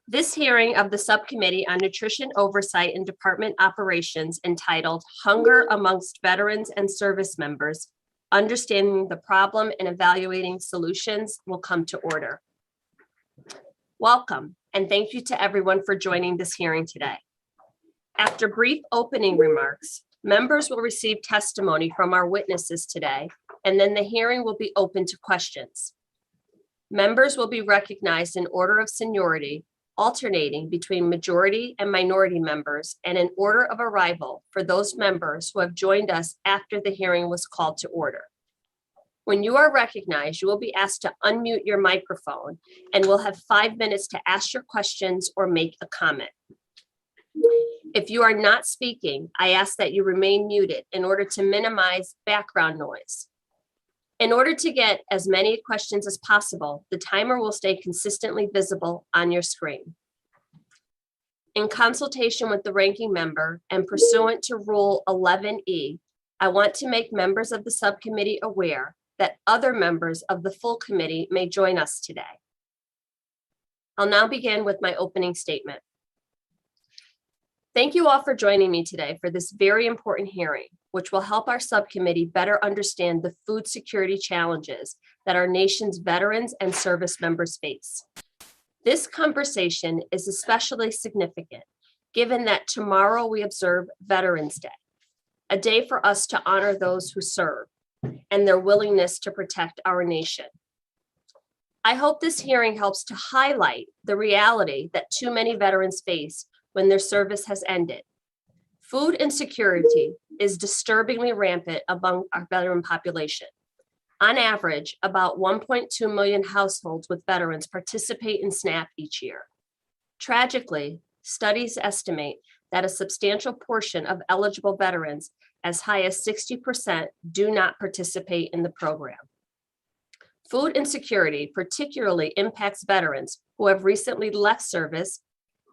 This hearing of the Subcommittee on Nutrition Oversight and Department Operations, entitled Hunger Amongst Veterans and Service Members, Understanding the Problem and Evaluating Solutions, will come to order. Welcome, and thank you to everyone for joining this hearing today. After brief opening remarks, members will receive testimony from our witnesses today, and then the hearing will be open to questions. Members will be recognized in order of seniority, alternating between majority and minority members, and in order of arrival for those members who have joined us after the hearing was called to order. When you are recognized, you will be asked to unmute your microphone and will have 5 minutes to ask your questions or make a comment. If you are not speaking, I ask that you remain muted in order to minimize background noise. In order to get as many questions as possible, the timer will stay consistently visible on your screen. In consultation with the ranking member and pursuant to Rule 11E, I want to make members of the subcommittee aware that other members of the full committee may join us today. I'll now begin with my opening statement. Thank you all for joining me today for this very important hearing, which will help our subcommittee better understand the food security challenges that our nation's veterans and service members face. This conversation is especially significant, given that tomorrow we observe Veterans Day, a day for us to honor those who serve and their willingness to protect our nation. I hope this hearing helps to highlight the reality that too many veterans face when their service has ended. Food insecurity is disturbingly rampant among our veteran population. On average, about 1.2 million households with veterans participate in SNAP each year. Tragically, studies estimate that a substantial portion of eligible veterans, as high as 60%, do not participate in the program. Food insecurity particularly impacts veterans who have recently left service,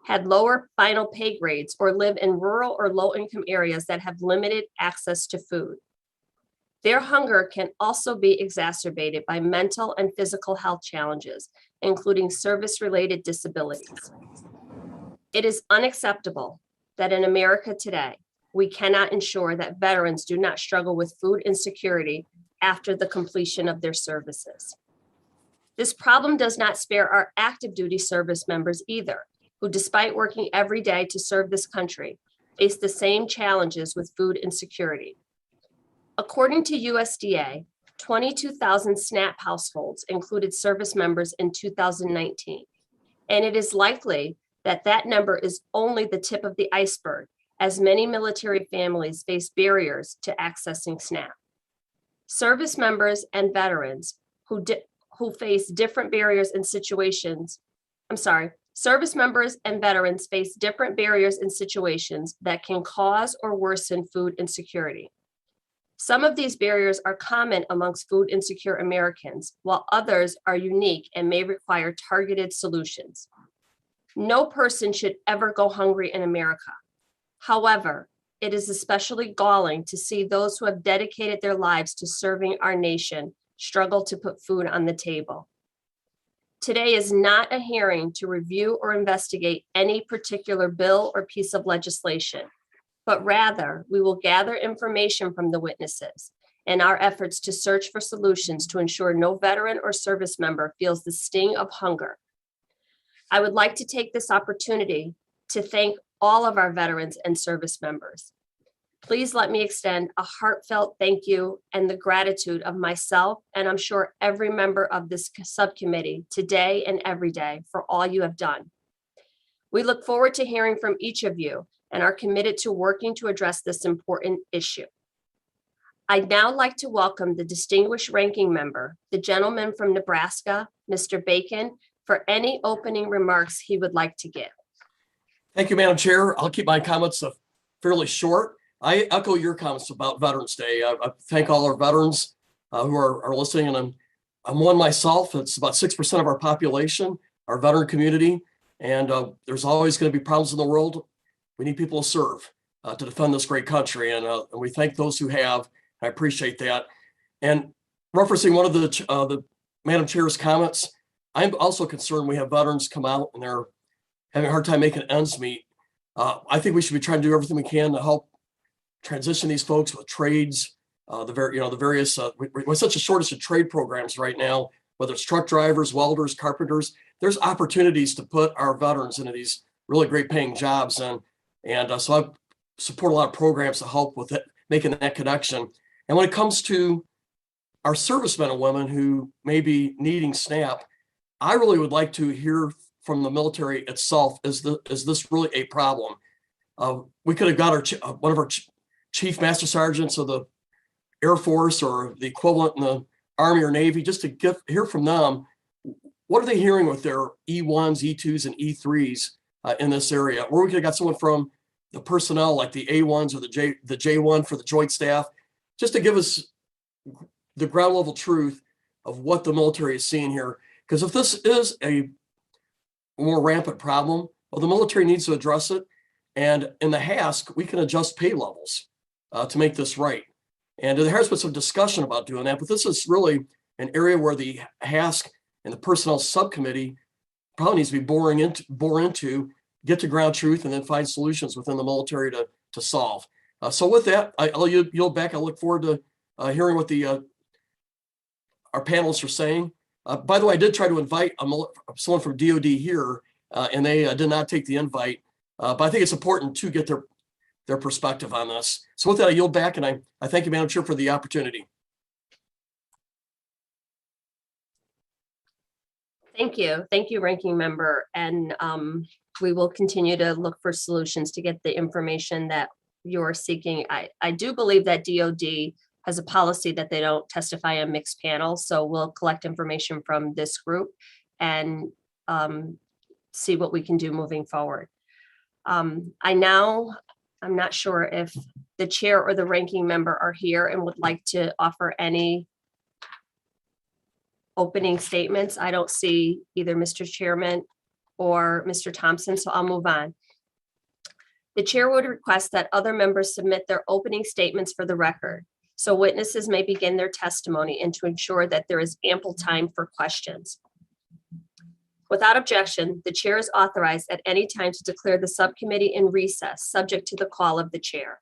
had lower final pay grades, or live in rural or low-income areas that have limited access to food. Their hunger can also be exacerbated by mental and physical health challenges, including service-related disabilities. It is unacceptable that in America today, we cannot ensure that veterans do not struggle with food insecurity after the completion of their services. This problem does not spare our active duty service members either, who, despite working every day to serve this country, face the same challenges with food insecurity. According to USDA, 22,000 SNAP households included service members in 2019, and it is likely that that number is only the tip of the iceberg, as many military families face barriers to accessing SNAP. Service members and veterans who face different barriers and situations, Service members and veterans face different barriers and situations that can cause or worsen food insecurity. Some of these barriers are common amongst food insecure Americans, while others are unique and may require targeted solutions. No person should ever go hungry in America. However, it is especially galling to see those who have dedicated their lives to serving our nation struggle to put food on the table. Today is not a hearing to review or investigate any particular bill or piece of legislation, but rather we will gather information from the witnesses in our efforts to search for solutions to ensure no veteran or service member feels the sting of hunger. I would like to take this opportunity to thank all of our veterans and service members. Please let me extend a heartfelt thank you and the gratitude of myself, and I'm sure every member of this subcommittee today and every day, for all you have done. We look forward to hearing from each of you and are committed to working to address this important issue. I'd now like to welcome the distinguished ranking member, the gentleman from Nebraska, Mr. Bacon, for any opening remarks he would like to give. Thank you, Madam Chair. I'll keep my comments fairly short. I echo your comments about Veterans Day. I thank all our veterans who are listening, and I'm one myself. It's about 6% of our population, our veteran community, and there's always going to be problems in the world. We need people to serve, to defend this great country, and we thank those who have. I appreciate that. And referencing one of the Madam Chair's comments, I'm also concerned we have veterans come out and they're having a hard time making ends meet. I think we should be trying to do everything we can to help transition these folks with trades. The various we're such a shortage of trade programs right now, whether it's truck drivers, welders, carpenters. There's opportunities to put our veterans into these really great paying jobs, and so I support a lot of programs to help with it, making that connection. And when it comes to our servicemen and women who may be needing SNAP, I really would like to hear from the military itself. Is this really a problem? We could have got one of our chief master sergeants of the Air Force or the equivalent in the Army or Navy, just to hear from them. What are they hearing with their E1s, E2s, and E3s in this area? Or we could have got someone from the personnel, like the A1s or the J1 for the joint staff, just to give us the ground level truth of what the military is seeing here. Because if this is a more rampant problem, well, the military needs to address it. And in the HASC, we can adjust pay levels to make this right. And there has been some discussion about doing that, but this is really an area where the HASC and the personnel subcommittee probably needs to be bore into, get to ground truth, and then find solutions within the military to solve. So with that, I'll yield back. I look forward to hearing what our panelists are saying. By the way, I did try to invite someone from DOD here, and they did not take the invite. But I think it's important to get their perspective on this. So with that, I yield back, and I thank you, Madam Chair, for the opportunity. Thank you. Thank you, Ranking Member. And we will continue to look for solutions to get the information that you're seeking. I do believe that DOD has a policy that they don't testify on mixed panels. So we'll collect information from this group and see what we can do moving forward. I'm not sure if the chair or the ranking member are here and would like to offer any opening statements. I don't see either Mr. Chairman or Mr. Thompson, so I'll move on. The chair would request that other members submit their opening statements for the record, so witnesses may begin their testimony and to ensure that there is ample time for questions. Without objection, the chair is authorized at any time to declare the subcommittee in recess, subject to the call of the chair.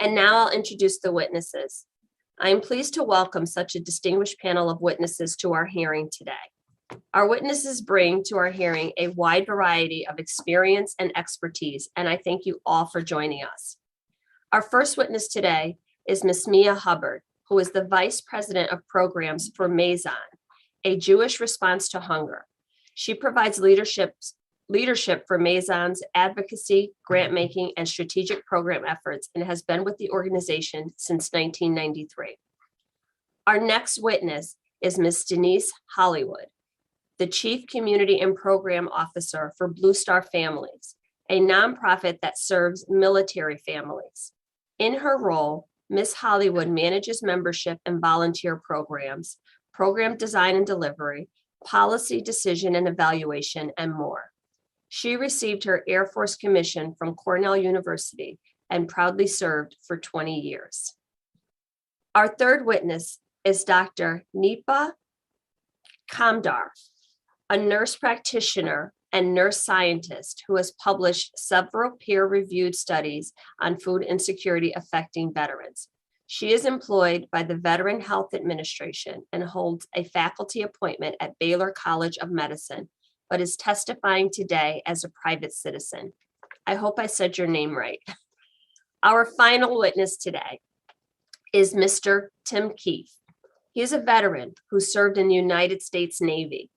And now I'll introduce the witnesses. I am pleased to welcome such a distinguished panel of witnesses to our hearing today. Our witnesses bring to our hearing a wide variety of experience and expertise, and I thank you all for joining us. Our first witness today is Ms. Mia Hubbard, who is the Vice President of Programs for Maison, a Jewish response to hunger. She provides leadership for Maison's advocacy, grant making, and strategic program efforts, and has been with the organization since 1993. Our next witness is Ms. Denise Hollywood, the Chief Community and Program Officer for Blue Star Families, a nonprofit that serves military families. In her role, Ms. Hollywood manages membership and volunteer programs, program design and delivery, policy decision and evaluation, and more. She received her Air Force commission from Cornell University and proudly served for 20 years. Our third witness is Dr. Nipa Kamdar, a nurse practitioner and nurse scientist who has published several peer-reviewed studies on food insecurity affecting veterans. She is employed by the Veteran Health Administration and holds a faculty appointment at Baylor College of Medicine, but is testifying today as a private citizen. I hope I said your name right. Our final witness today is Mr. Tim Keefe. He is a veteran who served in the United States Navy.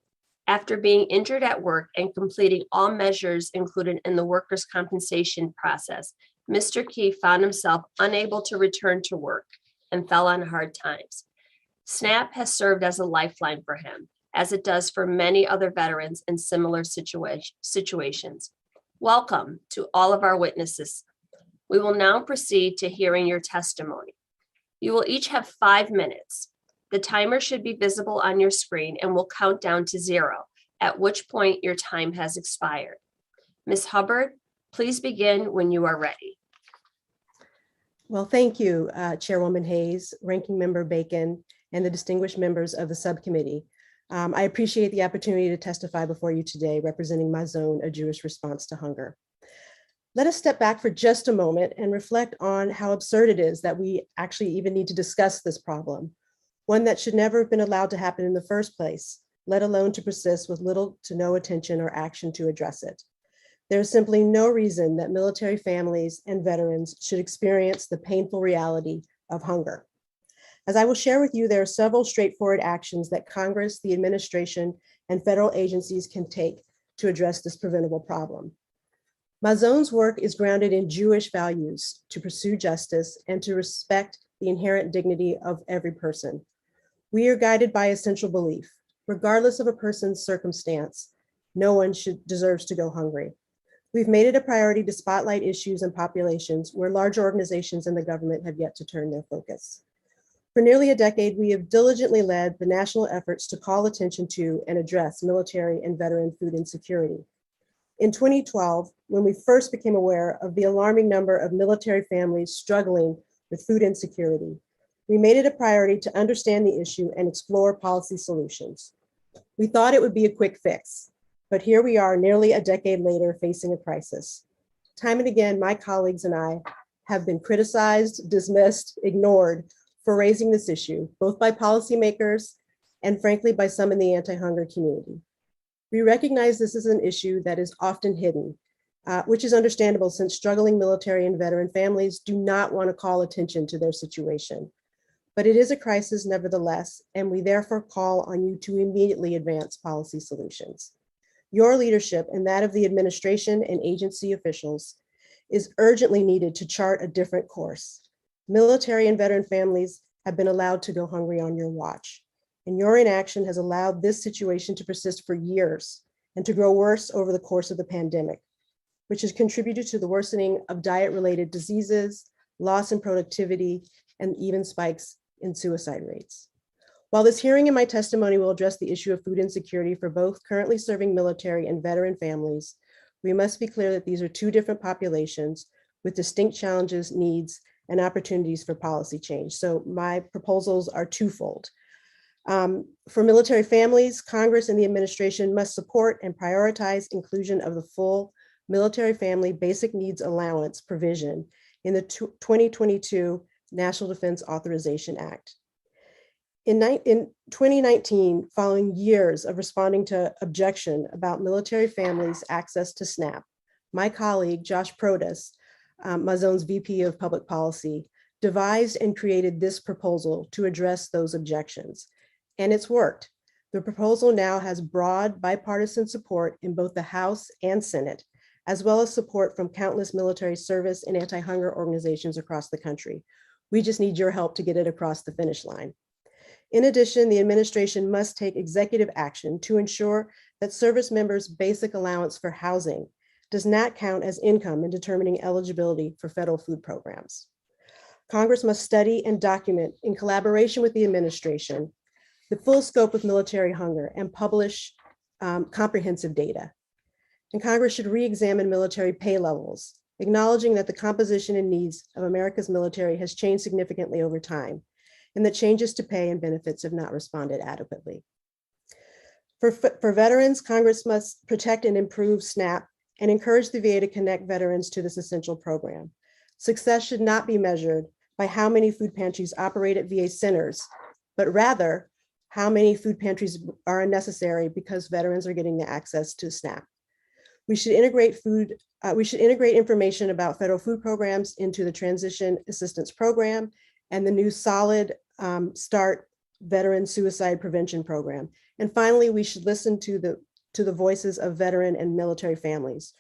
After being injured at work and completing all measures included in the workers' compensation process, Mr. Keefe found himself unable to return to work and fell on hard times. SNAP has served as a lifeline for him, as it does for many other veterans in similar situations. Welcome to all of our witnesses. We will now proceed to hearing your testimony. You will each have 5 minutes. The timer should be visible on your screen and will count down to 0, at which point your time has expired. Ms. Hubbard, please begin when you are ready. Well, thank you, Chairwoman Hayes, Ranking Member Bacon, and the distinguished members of the subcommittee. I appreciate the opportunity to testify before you today, representing my zone, A Jewish Response to Hunger. Let us step back for just a moment and reflect on how absurd it is that we actually even need to discuss this problem, one that should never have been allowed to happen in the first place, let alone to persist with little to no attention or action to address it. There is simply no reason that military families and veterans should experience the painful reality of hunger. As I will share with you, there are several straightforward actions that Congress, the administration, and federal agencies can take to address this preventable problem. My zone's work is grounded in Jewish values to pursue justice and to respect the inherent dignity of every person. We are guided by essential belief. Regardless of a person's circumstance, no one deserves to go hungry. We've made it a priority to spotlight issues and populations where large organizations and the government have yet to turn their focus. For nearly a decade, we have diligently led the national efforts to call attention to and address military and veteran food insecurity. In 2012, when we first became aware of the alarming number of military families struggling with food insecurity, we made it a priority to understand the issue and explore policy solutions. We thought it would be a quick fix, but here we are nearly a decade later facing a crisis. Time and again, my colleagues and I have been criticized, dismissed, ignored for raising this issue, both by policymakers and frankly, by some in the anti-hunger community. We recognize this is an issue that is often hidden, which is understandable since struggling military and veteran families do not want to call attention to their situation. But it is a crisis nevertheless, and we therefore call on you to immediately advance policy solutions. Your leadership and that of the administration and agency officials is urgently needed to chart a different course. Military and veteran families have been allowed to go hungry on your watch, and your inaction has allowed this situation to persist for years and to grow worse over the course of the pandemic, which has contributed to the worsening of diet-related diseases, loss in productivity, and even spikes in suicide rates. While this hearing and my testimony will address the issue of food insecurity for both currently serving military and veteran families, we must be clear that these are two different populations with distinct challenges, needs, and opportunities for policy change. So my proposals are twofold. For military families, Congress and the administration must support and prioritize inclusion of the full military family basic needs allowance provision in the 2022 National Defense Authorization Act. In 2019, following years of responding to objection about military families' access to SNAP, my colleague, Josh Protas, my zone's VP of Public Policy, devised and created this proposal to address those objections. And it's worked. The proposal now has broad bipartisan support in both the House and Senate, as well as support from countless military service and anti-hunger organizations across the country. We just need your help to get it across the finish line. In addition, the administration must take executive action to ensure that service members' basic allowance for housing does not count as income in determining eligibility for federal food programs. Congress must study and document, in collaboration with the administration, the full scope of military hunger and publish comprehensive data. And Congress should re-examine military pay levels, acknowledging that the composition and needs of America's military has changed significantly over time, and that changes to pay and benefits have not responded adequately. For veterans, Congress must protect and improve SNAP and encourage the VA to connect veterans to this essential program. Success should not be measured by how many food pantries operate at VA centers, but rather how many food pantries are necessary because veterans are getting the access to SNAP. We should integrate information about federal food programs into the Transition Assistance Program and the new Solid Start Veteran Suicide Prevention Program. And finally, we should listen to the voices of veteran and military families.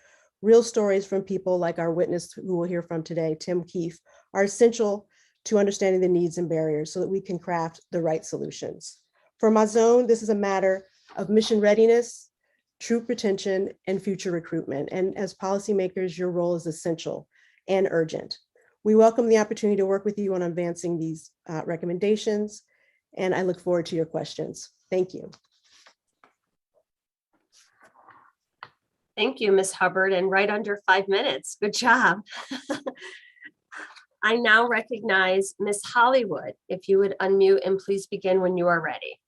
Real stories from people like our witness who we'll hear from today, Tim Keefe, are essential to understanding the needs and barriers so that we can craft the right solutions. For my zone, this is a matter of mission readiness, troop retention, and future recruitment. And as policymakers, your role is essential and urgent. We welcome the opportunity to work with you on advancing these recommendations, and I look forward to your questions. Thank you. Thank you, Ms. Hubbard, and right under 5 minutes. Good job. I now recognize Ms. Hollywood. If you would unmute and please begin when you are ready.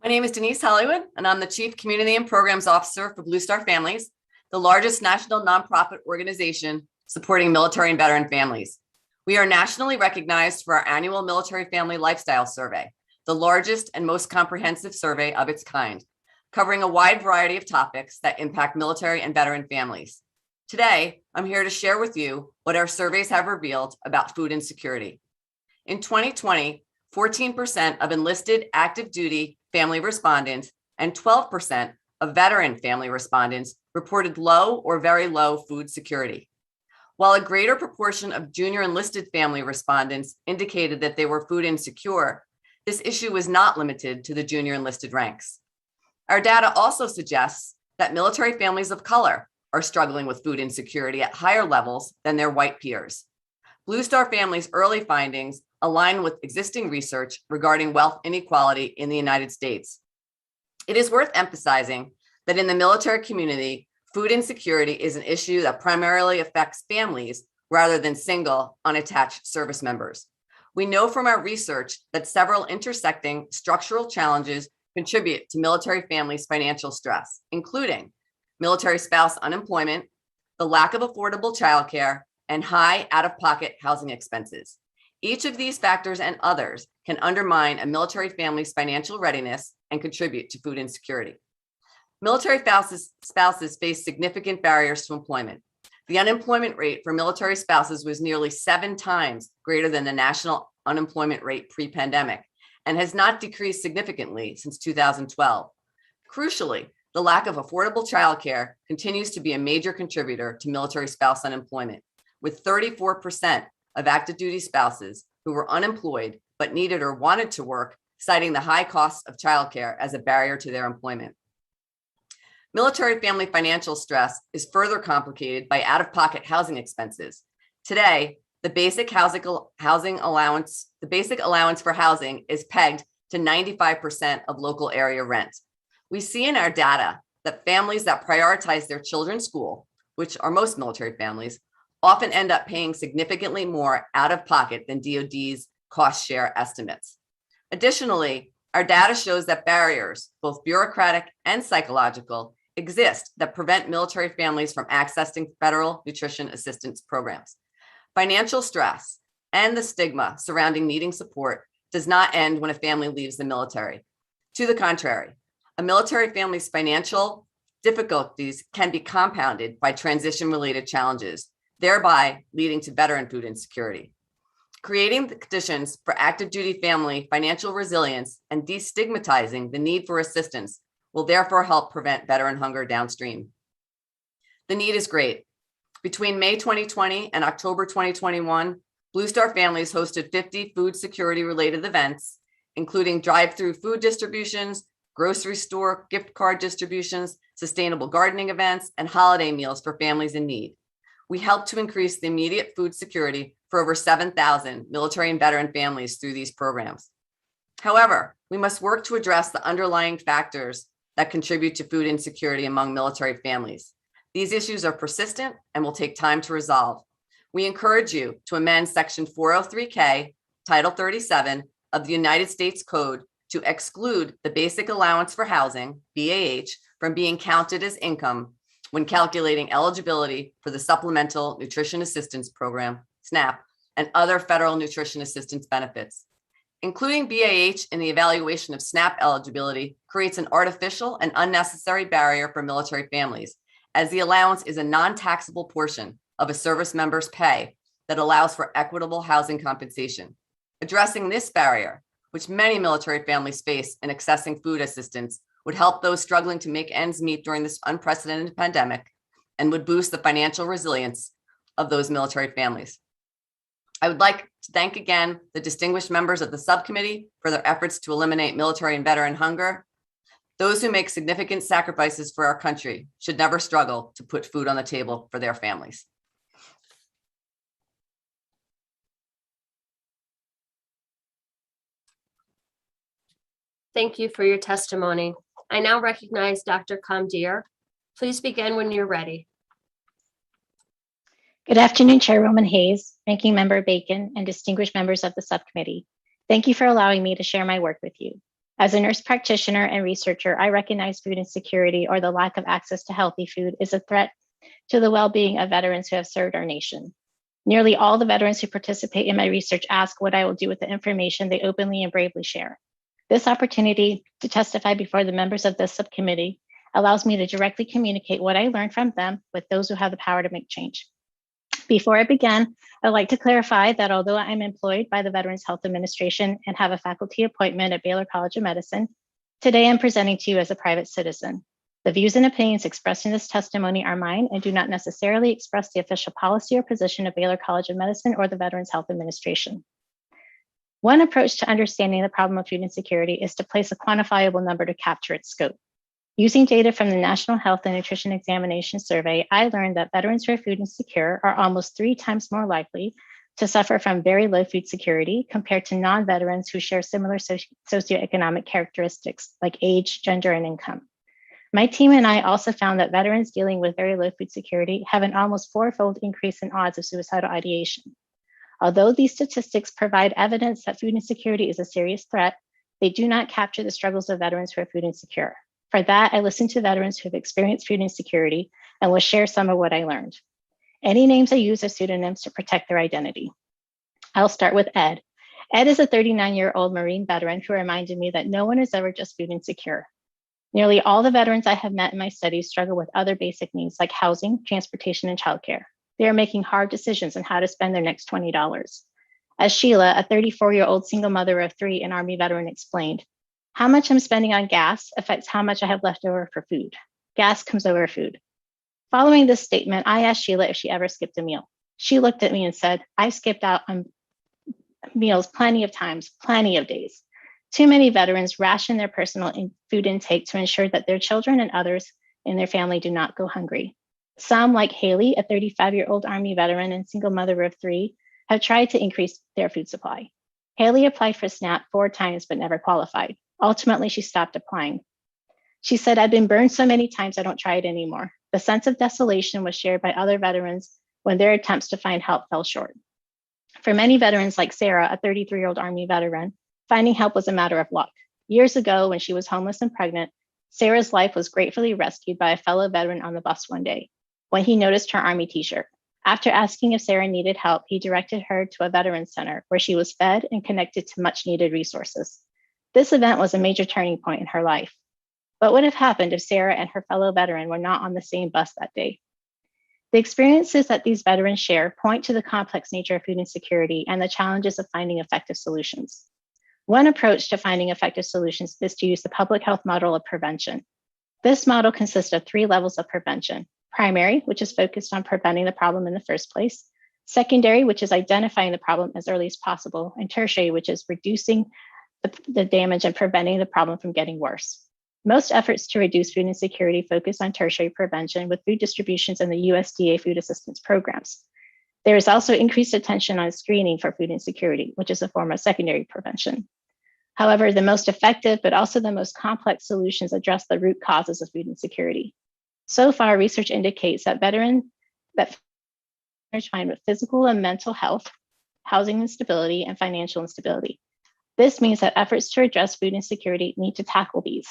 My name is Denise Hollywood, and I'm the Chief Community and Programs Officer for Blue Star Families, the largest national nonprofit organization supporting military and veteran families. We are nationally recognized for our annual Military Family Lifestyle Survey, the largest and most comprehensive survey of its kind, covering a wide variety of topics that impact military and veteran families. Today, I'm here to share with you what our surveys have revealed about food insecurity. In 2020, 14% of enlisted active duty family respondents and 12% of veteran family respondents reported low or very low food security. While a greater proportion of junior enlisted family respondents indicated that they were food insecure, this issue was not limited to the junior enlisted ranks. Our data also suggests that military families of color are struggling with food insecurity at higher levels than their white peers. Blue Star Family's early findings align with existing research regarding wealth inequality in the United States. It is worth emphasizing that in the military community, food insecurity is an issue that primarily affects families rather than single, unattached service members. We know from our research that several intersecting structural challenges contribute to military families' financial stress, including military spouse unemployment, the lack of affordable childcare, and high out-of-pocket housing expenses. Each of these factors and others can undermine a military family's financial readiness and contribute to food insecurity. Military spouses face significant barriers to employment. The unemployment rate for military spouses was nearly 7 times greater than the national unemployment rate pre-pandemic and has not decreased significantly since 2012. Crucially, the lack of affordable childcare continues to be a major contributor to military spouse unemployment, with 34% of active duty spouses who were unemployed but needed or wanted to work, citing the high cost of childcare as a barrier to their employment. Military family financial stress is further complicated by out-of-pocket housing expenses. Today, the basic allowance for housing is pegged to 95% of local area rent. We see in our data that families that prioritize their children's school, which are most military families, often end up paying significantly more out of pocket than DoD's cost share estimates. Additionally, our data shows that barriers, both bureaucratic and psychological, exist that prevent military families from accessing federal nutrition assistance programs. Financial stress and the stigma surrounding needing support does not end when a family leaves the military. To the contrary, a military family's financial difficulties can be compounded by transition-related challenges, thereby leading to veteran food insecurity. Creating the conditions for active duty family financial resilience and destigmatizing the need for assistance will therefore help prevent veteran hunger downstream. The need is great. Between May 2020 and October 2021, Blue Star Families hosted 50 food security related events, including drive-through food distributions, grocery store gift card distributions, sustainable gardening events, and holiday meals for families in need. We helped to increase the immediate food security for over 7,000 military and veteran families through these programs. However, we must work to address the underlying factors that contribute to food insecurity among military families. These issues are persistent and will take time to resolve. We encourage you to amend Section 403K, Title 37 of the United States Code to exclude the Basic Allowance for Housing, BAH, from being counted as income when calculating eligibility for the Supplemental Nutrition Assistance Program, SNAP, and other federal nutrition assistance benefits. Including BAH in the evaluation of SNAP eligibility creates an artificial and unnecessary barrier for military families, as the allowance is a non-taxable portion of a service member's pay that allows for equitable housing compensation. Addressing this barrier, which many military families face in accessing food assistance, would help those struggling to make ends meet during this unprecedented pandemic and would boost the financial resilience of those military families. I would like to thank again the distinguished members of the subcommittee for their efforts to eliminate military and veteran hunger. Those who make significant sacrifices for our country should never struggle to put food on the table for their families. Thank you for your testimony. I now recognize Dr. Kamdir. Please begin when you're ready. Good afternoon, Chairwoman Hayes, Ranking Member Bacon, and distinguished members of the subcommittee. Thank you for allowing me to share my work with you. As a nurse practitioner and researcher, I recognize food insecurity or the lack of access to healthy food is a threat to the well-being of veterans who have served our nation. Nearly all the veterans who participate in my research ask what I will do with the information they openly and bravely share. This opportunity to testify before the members of this subcommittee allows me to directly communicate what I learned from them with those who have the power to make change. Before I begin, I'd like to clarify that although I'm employed by the Veterans Health Administration and have a faculty appointment at Baylor College of Medicine, today I'm presenting to you as a private citizen. The views and opinions expressed in this testimony are mine and do not necessarily express the official policy or position of Baylor College of Medicine or the Veterans Health Administration. One approach to understanding the problem of food insecurity is to place a quantifiable number to capture its scope. Using data from the National Health and Nutrition Examination Survey, I learned that veterans who are food insecure are almost 3 times more likely to suffer from very low food security compared to non-veterans who share similar socioeconomic characteristics like age, gender, and income. My team and I also found that veterans dealing with very low food security have an almost 4-fold increase in odds of suicidal ideation. Although these statistics provide evidence that food insecurity is a serious threat, they do not capture the struggles of veterans who are food insecure. For that, I listened to veterans who have experienced food insecurity and will share some of what I learned. Any names I use are pseudonyms to protect their identity. I'll start with Ed. Ed is a 39-year-old Marine veteran who reminded me that no one is ever just food insecure. Nearly all the veterans I have met in my studies struggle with other basic needs like housing, transportation, and childcare. They are making hard decisions on how to spend their next $20. As Sheila, a 34-year-old single mother of 3 and Army veteran explained, how much I'm spending on gas affects how much I have left over for food. Gas comes over food. Following this statement, I asked Sheila if she ever skipped a meal. She looked at me and said, I've skipped out on meals plenty of times, plenty of days. Too many veterans ration their personal food intake to ensure that their children and others in their family do not go hungry. Some, like Haley, a 35-year-old Army veteran and single mother of 3, have tried to increase their food supply. Haley applied for SNAP 4 times but never qualified. Ultimately, she stopped applying. She said, I've been burned so many times I don't try it anymore. The sense of desolation was shared by other veterans when their attempts to find help fell short. For many veterans like Sarah, a 33-year-old Army veteran, finding help was a matter of luck. Years ago, when she was homeless and pregnant, Sarah's life was gratefully rescued by a fellow veteran on the bus one day when he noticed her Army t-shirt. After asking if Sarah needed help, he directed her to a veterans center where she was fed and connected to much needed resources. This event was a major turning point in her life. What would have happened if Sarah and her fellow veteran were not on the same bus that day? The experiences that these veterans share point to the complex nature of food insecurity and the challenges of finding effective solutions. One approach to finding effective solutions is to use the public health model of prevention. This model consists of 3 levels of prevention: primary, which is focused on preventing the problem in the first place; secondary, which is identifying the problem as early as possible; and tertiary, which is reducing the damage and preventing the problem from getting worse. Most efforts to reduce food insecurity focus on tertiary prevention with food distributions and the USDA food assistance programs. There is also increased attention on screening for food insecurity, which is a form of secondary prevention. However, the most effective, but also the most complex solutions address the root causes of food insecurity. So far, research indicates that veterans find with physical and mental health, housing instability, and financial instability. This means that efforts to address food insecurity need to tackle these.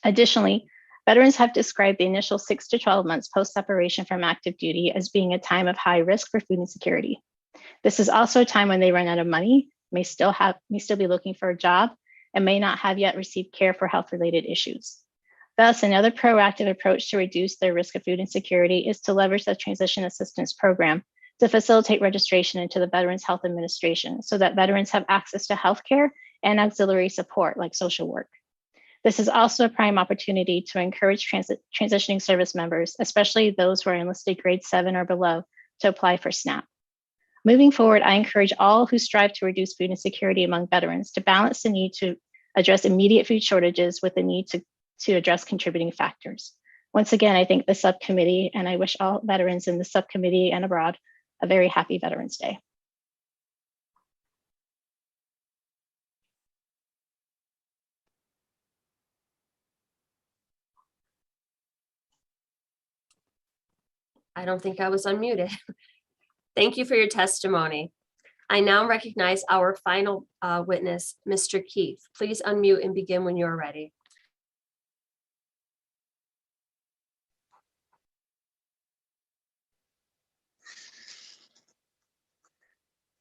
Additionally, veterans have described the initial 6 to 12 months post-separation from active duty as being a time of high risk for food insecurity. This is also a time when they run out of money, may still be looking for a job, and may not have yet received care for health-related issues. Thus, another proactive approach to reduce their risk of food insecurity is to leverage the Transition Assistance Program to facilitate registration into the Veterans Health Administration so that veterans have access to healthcare and auxiliary support like social work. This is also a prime opportunity to encourage transitioning service members, especially those who are enlisted grade 7 or below, to apply for SNAP. Moving forward, I encourage all who strive to reduce food insecurity among veterans to balance the need to address immediate food shortages with the need to address contributing factors. Once again, I thank the subcommittee, and I wish all veterans in the subcommittee and abroad a very happy Veterans Day. I don't think I was unmuted. Thank you for your testimony. I now recognize our final witness, Mr. Keefe. Please unmute and begin when you're ready.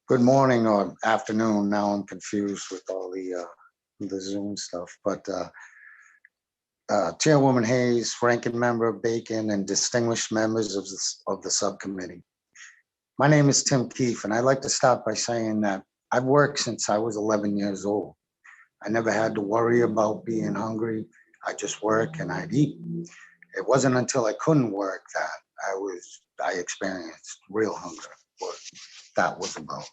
Good morning or afternoon. Now I'm confused with all the Zoom stuff. But Chairwoman Hayes, Ranking Member Bacon, and distinguished members of the subcommittee. My name is Tim Keefe, and I'd like to start by saying that I've worked since I was 11 years old. I never had to worry about being hungry. I just work and I'd eat. It wasn't until I couldn't work that I experienced real hunger, what that was about.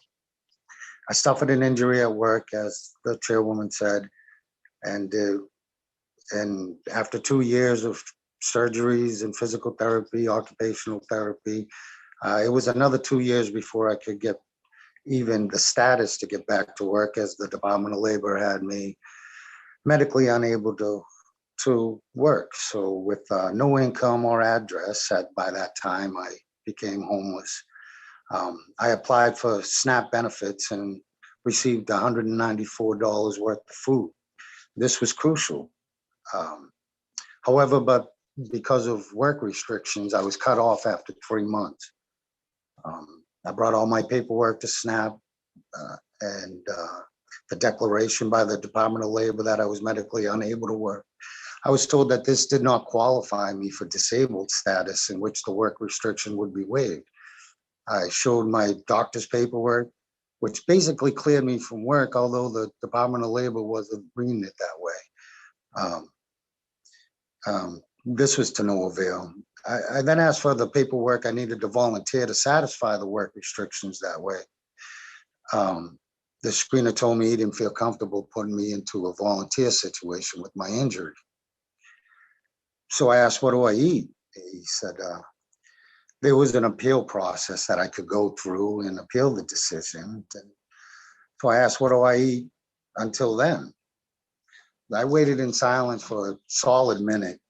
I suffered an injury at work, as the chairwoman said, and after 2 years of surgeries and physical therapy, occupational therapy, it was another 2 years before I could get even the status to get back to work, as the Department of Labor had me medically unable to work. So with no income or address, by that time I became homeless. I applied for SNAP benefits and received $194 worth of food. This was crucial. However, but because of work restrictions, I was cut off after 3 months. I brought all my paperwork to SNAP and the declaration by the Department of Labor that I was medically unable to work. I was told that this did not qualify me for disabled status, in which the work restriction would be waived. I showed my doctor's paperwork, which basically cleared me from work, although the Department of Labor wasn't reading it that way. This was to no avail. I then asked for the paperwork I needed to volunteer to satisfy the work restrictions that way. The screener told me he didn't feel comfortable putting me into a volunteer situation with my injury. So I asked, what do I eat? He said, there was an appeal process that I could go through and appeal the decision. And so I asked, what do I eat until then? I waited in silence for a solid minute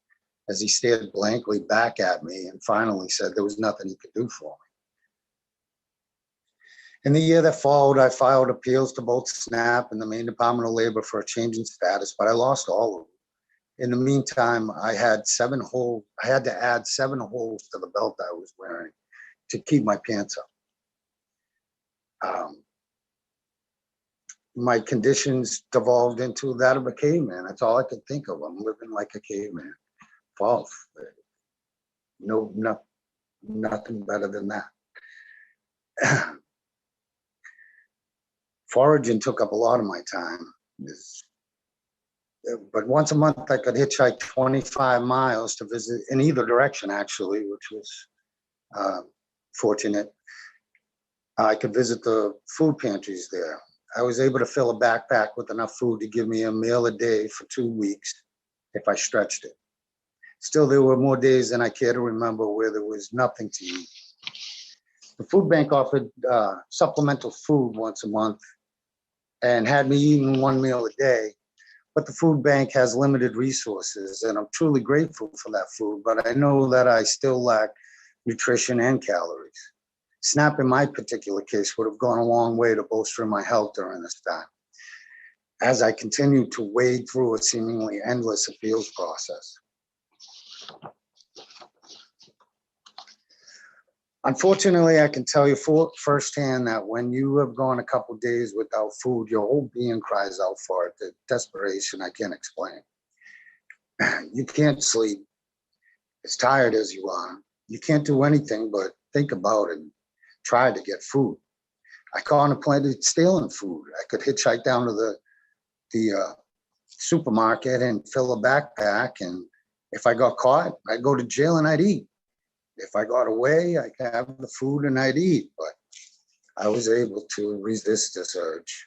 as he stared blankly back at me and finally said there was nothing he could do for me. In the year that followed, I filed appeals to both SNAP and the Maine Department of Labor for a change in status, but I lost all of them. In the meantime, I had to add 7 holes to the belt I was wearing to keep my pants up. My conditions devolved into that of a caveman. That's all I could think of. I'm living like a caveman. False. No, nothing better than that. Foraging took up a lot of my time. But once a month, I could hitchhike 25 miles to visit in either direction, actually, which was fortunate. I could visit the food pantries there. I was able to fill a backpack with enough food to give me a meal a day for 2 weeks if I stretched it. Still, there were more days than I care to remember where there was nothing to eat. The food bank offered supplemental food once a month and had me eating 1 meal a day. But the food bank has limited resources, and I'm truly grateful for that food, but I know that I still lack nutrition and calories. SNAP, in my particular case, would have gone a long way to bolster my health during this time, as I continued to wade through a seemingly endless appeals process. Unfortunately, I can tell you firsthand that when you have gone a couple days without food, your whole being cries out for it. The desperation I can't explain. You can't sleep, as tired as you are. You can't do anything but think about it and try to get food. I contemplated stealing food. I could hitchhike down to the supermarket and fill a backpack, and if I got caught, I'd go to jail and I'd eat. If I got away, I could have the food and I'd eat, but I was able to resist this urge.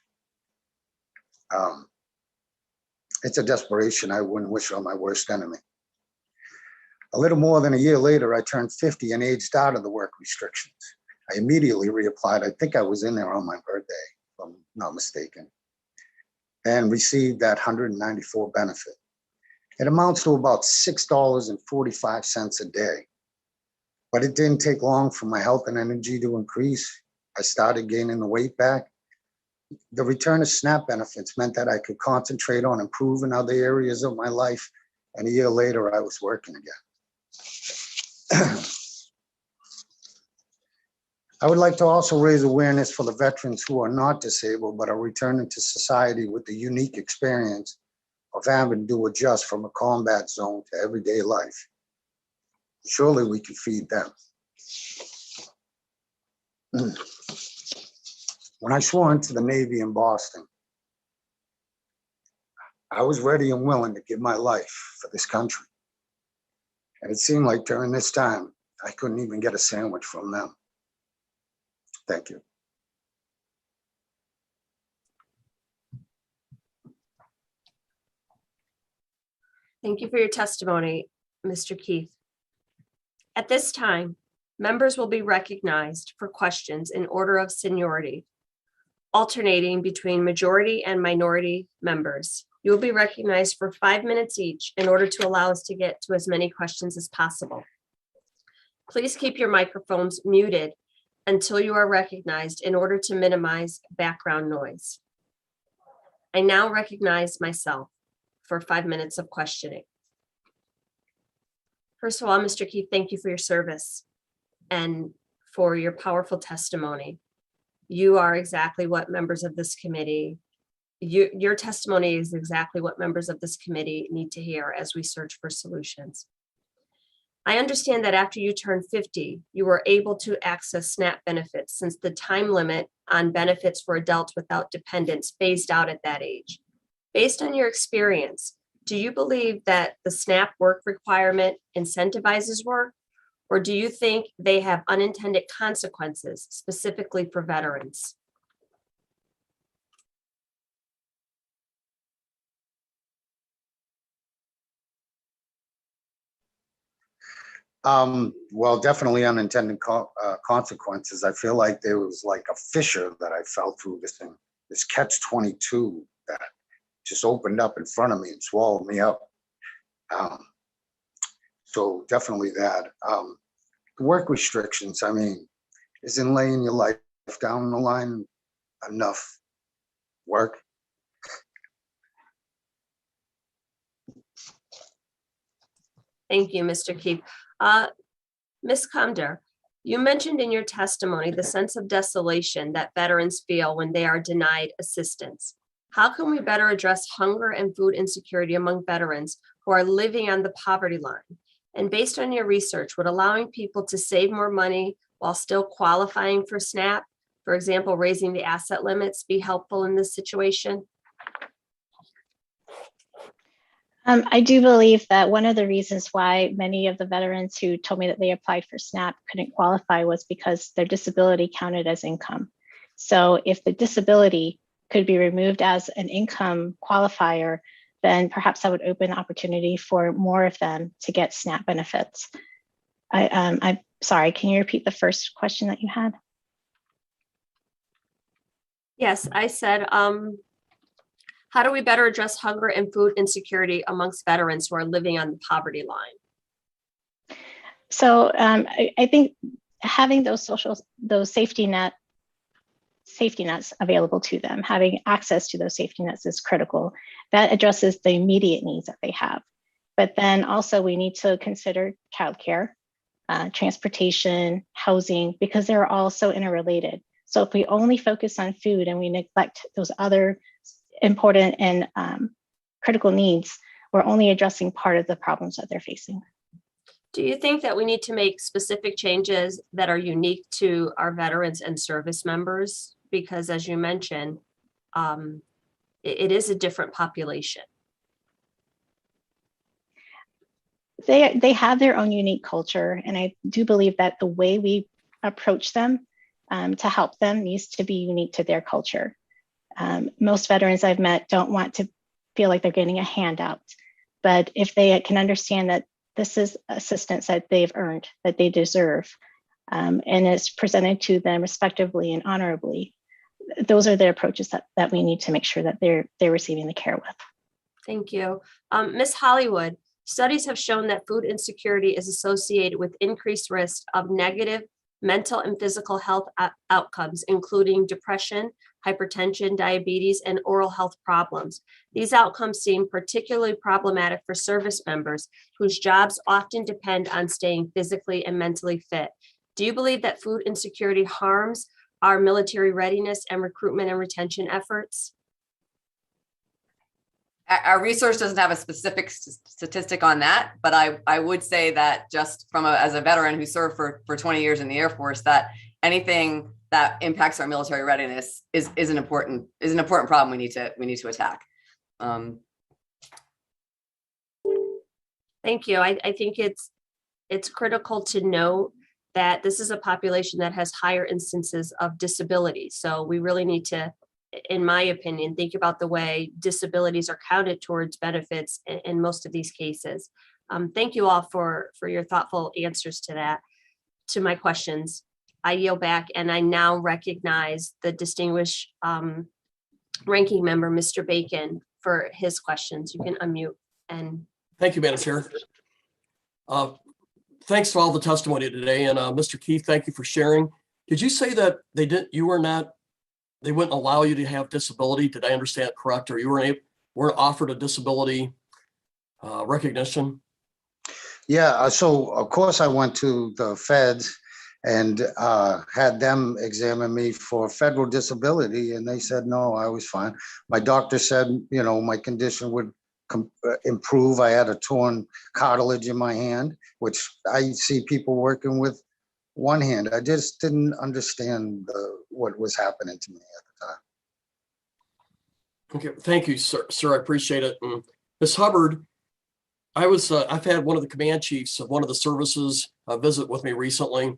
It's a desperation I wouldn't wish on my worst enemy. A little more than a year later, I turned 50 and aged out of the work restrictions. I immediately reapplied. I think I was in there on my birthday, if I'm not mistaken, and received that $194 benefit. It amounts to about $6.45 a day. But it didn't take long for my health and energy to increase. I started gaining the weight back. The return of SNAP benefits meant that I could concentrate on improving other areas of my life. And a year later, I was working again. I would like to also raise awareness for the veterans who are not disabled, but are returning to society with the unique experience of having to adjust from a combat zone to everyday life. Surely we can feed them. When I swore into the Navy in Boston, I was ready and willing to give my life for this country. And it seemed like during this time, I couldn't even get a sandwich from them. Thank you. Thank you for your testimony, Mr. Keefe. At this time, members will be recognized for questions in order of seniority, alternating between majority and minority members. You will be recognized for 5 minutes each in order to allow us to get to as many questions as possible. Please keep your microphones muted until you are recognized in order to minimize background noise. I now recognize myself for 5 minutes of questioning. First of all, Mr. Keefe, thank you for your service and for your powerful testimony. You are exactly what members of this committee, your testimony is exactly what members of this committee need to hear as we search for solutions. I understand that after you turned 50, you were able to access SNAP benefits since the time limit on benefits for adults without dependents phased out at that age. Based on your experience, do you believe that the SNAP work requirement incentivizes work, or do you think they have unintended consequences specifically for veterans? Well, definitely unintended consequences. I feel like there was like a fissure that I fell through this thing, this catch-22 that just opened up in front of me and swallowed me up. So definitely that. The work restrictions, I mean, isn't laying your life down the line enough work? Thank you, Mr. Keefe. Ms. Kamder, you mentioned in your testimony the sense of desolation that veterans feel when they are denied assistance. How can we better address hunger and food insecurity among veterans who are living on the poverty line? And based on your research, would allowing people to save more money while still qualifying for SNAP, for example, raising the asset limits, be helpful in this situation? I do believe that one of the reasons why many of the veterans who told me that they applied for SNAP couldn't qualify was because their disability counted as income. So if the disability could be removed as an income qualifier, then perhaps that would open opportunity for more of them to get SNAP benefits. I'm sorry, can you repeat the first question that you had? Yes, I said, how do we better address hunger and food insecurity amongst veterans who are living on the poverty line? So I think having those safety nets available to them, having access to those safety nets is critical. That addresses the immediate needs that they have. But then also we need to consider childcare, transportation, housing, because they're all so interrelated. So if we only focus on food and we neglect those other important and critical needs, we're only addressing part of the problems that they're facing. Do you think that we need to make specific changes that are unique to our veterans and service members? Because as you mentioned, it is a different population. They have their own unique culture. And I do believe that the way we approach them to help them needs to be unique to their culture. Most veterans I've met don't want to feel like they're getting a handout, but if they can understand that this is assistance that they've earned, that they deserve, and it's presented to them respectively and honorably, those are the approaches that we need to make sure that they're receiving the care with. Thank you. Ms. Hollywood, studies have shown that food insecurity is associated with increased risk of negative mental and physical health outcomes, including depression, hypertension, diabetes, and oral health problems. These outcomes seem particularly problematic for service members whose jobs often depend on staying physically and mentally fit. Do you believe that food insecurity harms our military readiness and recruitment and retention efforts? Our research doesn't have a specific statistic on that, but I would say that just as a veteran who served for 20 years in the Air Force, that anything that impacts our military readiness is an important problem we need to attack. Thank you. I think it's critical to note that this is a population that has higher instances of disability. So we really need to, in my opinion, think about the way disabilities are counted towards benefits in most of these cases. Thank you all for your thoughtful answers to my questions. I yield back, and I now recognize the distinguished ranking member, Mr. Bacon, for his questions. You can unmute. And thank you, Madam Chair. Thanks for all the testimony today. And Mr. Keefe, thank you for sharing. Did you say that they wouldn't allow you to have disability? Did I understand it correct? Or you weren't offered a disability recognition? Yeah, so of course I went to the feds and had them examine me for federal disability, and they said, no, I was fine. My doctor said, my condition would improve. I had a torn cartilage in my hand, which I see people working with one hand. I just didn't understand what was happening to me at the time. Okay, thank you, sir. I appreciate it. Ms. Hubbard, I've had one of the command chiefs of one of the services visit with me recently,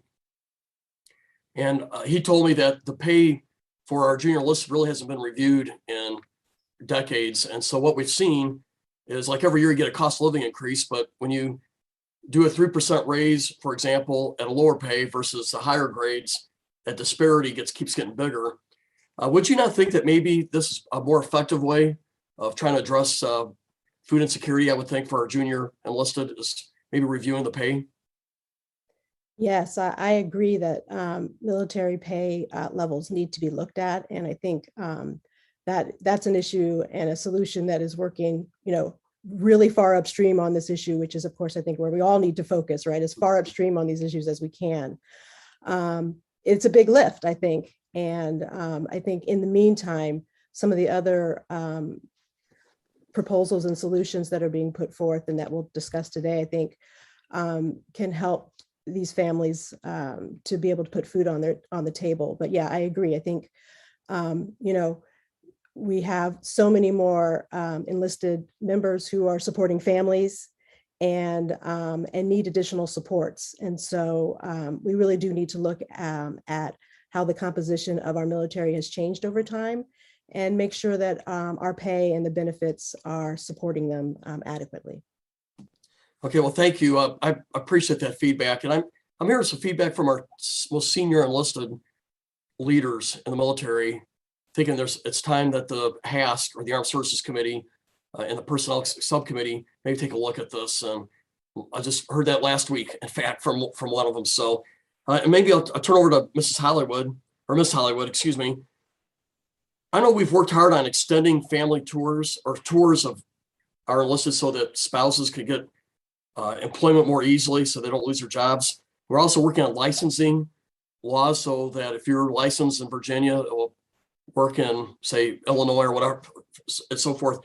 and he told me that the pay for our junior enlisted really hasn't been reviewed in decades. And so what we've seen is, like, every year you get a cost of living increase, but when you do a 3% raise, for example, at a lower pay versus the higher grades, that disparity keeps getting bigger. Would you not think that maybe this is a more effective way of trying to address food insecurity? I would think for our junior enlisted is maybe reviewing the pay. Yes, I agree that military pay levels need to be looked at. And I think that's an issue and a solution that is working, really far upstream on this issue, which is, of course, I think where we all need to focus, right? As far upstream on these issues as we can. It's a big lift, I think. And I think in the meantime, some of the other proposals and solutions that are being put forth and that we'll discuss today, I think can help these families to be able to put food on the table. But yeah, I agree. I think, we have so many more enlisted members who are supporting families and need additional supports. And so we really do need to look at how the composition of our military has changed over time and make sure that our pay and the benefits are supporting them adequately. Okay, well, thank you. I appreciate that feedback. And I'm hearing some feedback from our most senior enlisted leaders in the military, thinking it's time that the HASC, or the Armed Services Committee, and the Personnel Subcommittee maybe take a look at this. And I just heard that last week, in fact, from one of them. So and maybe I'll turn over to Miss Hollywood, excuse me. I know we've worked hard on extending family tours or tours of our enlisted so that spouses could get employment more easily so they don't lose their jobs. We're also working on licensing laws so that if you're licensed in Virginia, it will work in, say, Illinois or whatever, and so forth.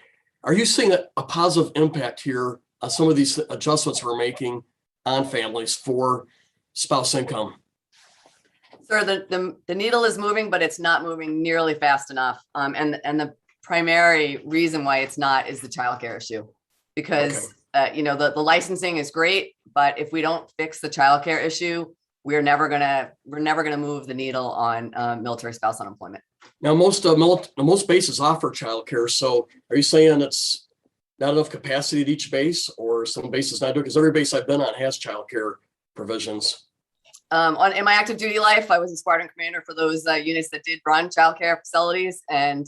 Are you seeing a positive impact here on some of these adjustments we're making on families for spouse income? Sir, the needle is moving, but it's not moving nearly fast enough. And the primary reason why it's not is the childcare issue, because the licensing is great, but if we don't fix the childcare issue, we're never gonna move the needle on military spouse unemployment. Now, most bases offer childcare. So are you saying it's not enough capacity at each base, or some bases not doing? Because every base I've been on has childcare provisions. In my active duty life, I was a squadron commander for those units that did run childcare facilities, and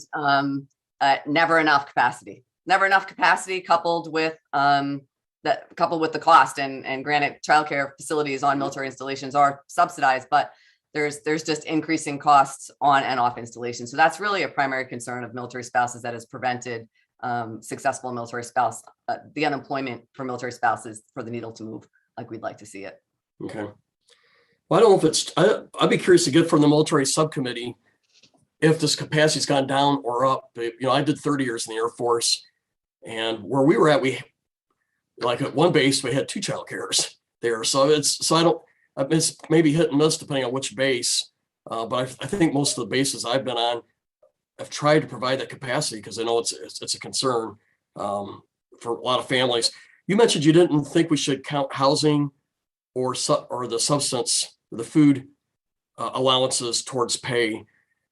never enough capacity. Never enough capacity, coupled with that coupled with the cost, and granted, childcare facilities on military installations are subsidized, but there's just increasing costs on and off installation. So that's really a primary concern of military spouses that has prevented successful military spouse, the unemployment for military spouses for the needle to move like we'd like to see it. Okay. Well, I don't know if it's, I'd be curious to get from the military subcommittee if this capacity's gone down or up. I did 30 years in the Air Force, and where we were at, like at one base, we had 2 child carers there. So it's maybe hit and miss depending on which base. But I think most of the bases I've been on have tried to provide that capacity because I know it's a concern for a lot of families. You mentioned you didn't think we should count housing or the substance, the food allowances towards pay.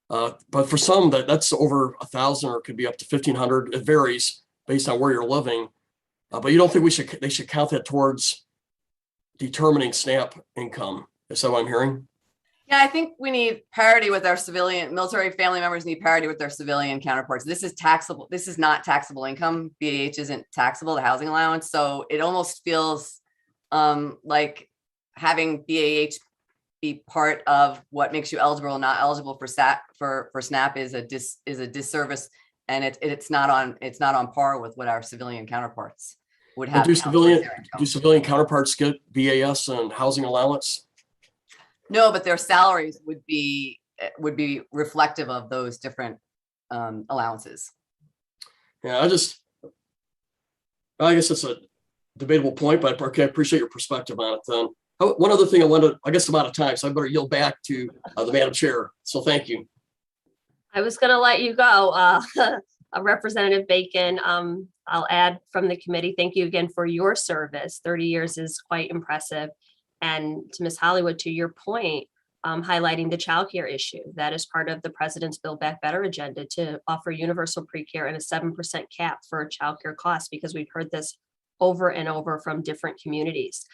But for some, that's over 1,000 or it could be up to 1,500. It varies based on where you're living. But you don't think they should count that towards determining SNAP income? Is that what I'm hearing? Yeah, I think we need parity with our civilian military family members need parity with their civilian counterparts. This is taxable. This is not taxable income. BAH isn't taxable, the housing allowance. So it almost feels like having BAH be part of what makes you eligible or not eligible for SNAP is a disservice, and it's not on par with what our civilian counterparts would have. Do civilian counterparts get BAS and housing allowance? No, but their salaries would be reflective of those different allowances. Yeah, I guess it's a debatable point, but I appreciate your perspective on it. Then one other thing I guess I'm out of time, so I better yield back to the Madam Chair. So thank you. I was going to let you go, Representative Bacon. I'll add from the committee, thank you again for your service. 30 years is quite impressive. And to Ms. Hollywood, to your point, highlighting the childcare issue, that is part of the President's Build Back Better agenda to offer universal pre-care and a 7% cap for childcare costs, because we've heard this over and over from different communities.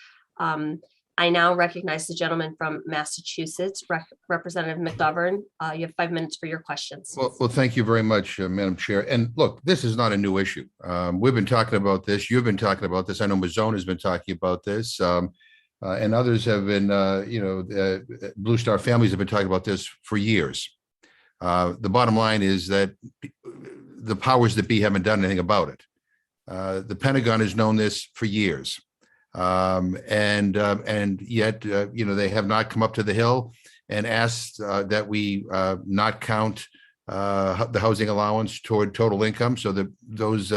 I now recognize the gentleman from Massachusetts, Representative McGovern. You have 5 minutes for your questions. Well, thank you very much, Madam Chair. And look, this is not a new issue. We've been talking about this. You've been talking about this. I know Mazzone has been talking about this. And others have been, Blue Star families have been talking about this for years. The bottom line is that the powers that be haven't done anything about it. The Pentagon has known this for years. And yet, they have not come up to the Hill and asked that we not count the housing allowance toward total income, so that those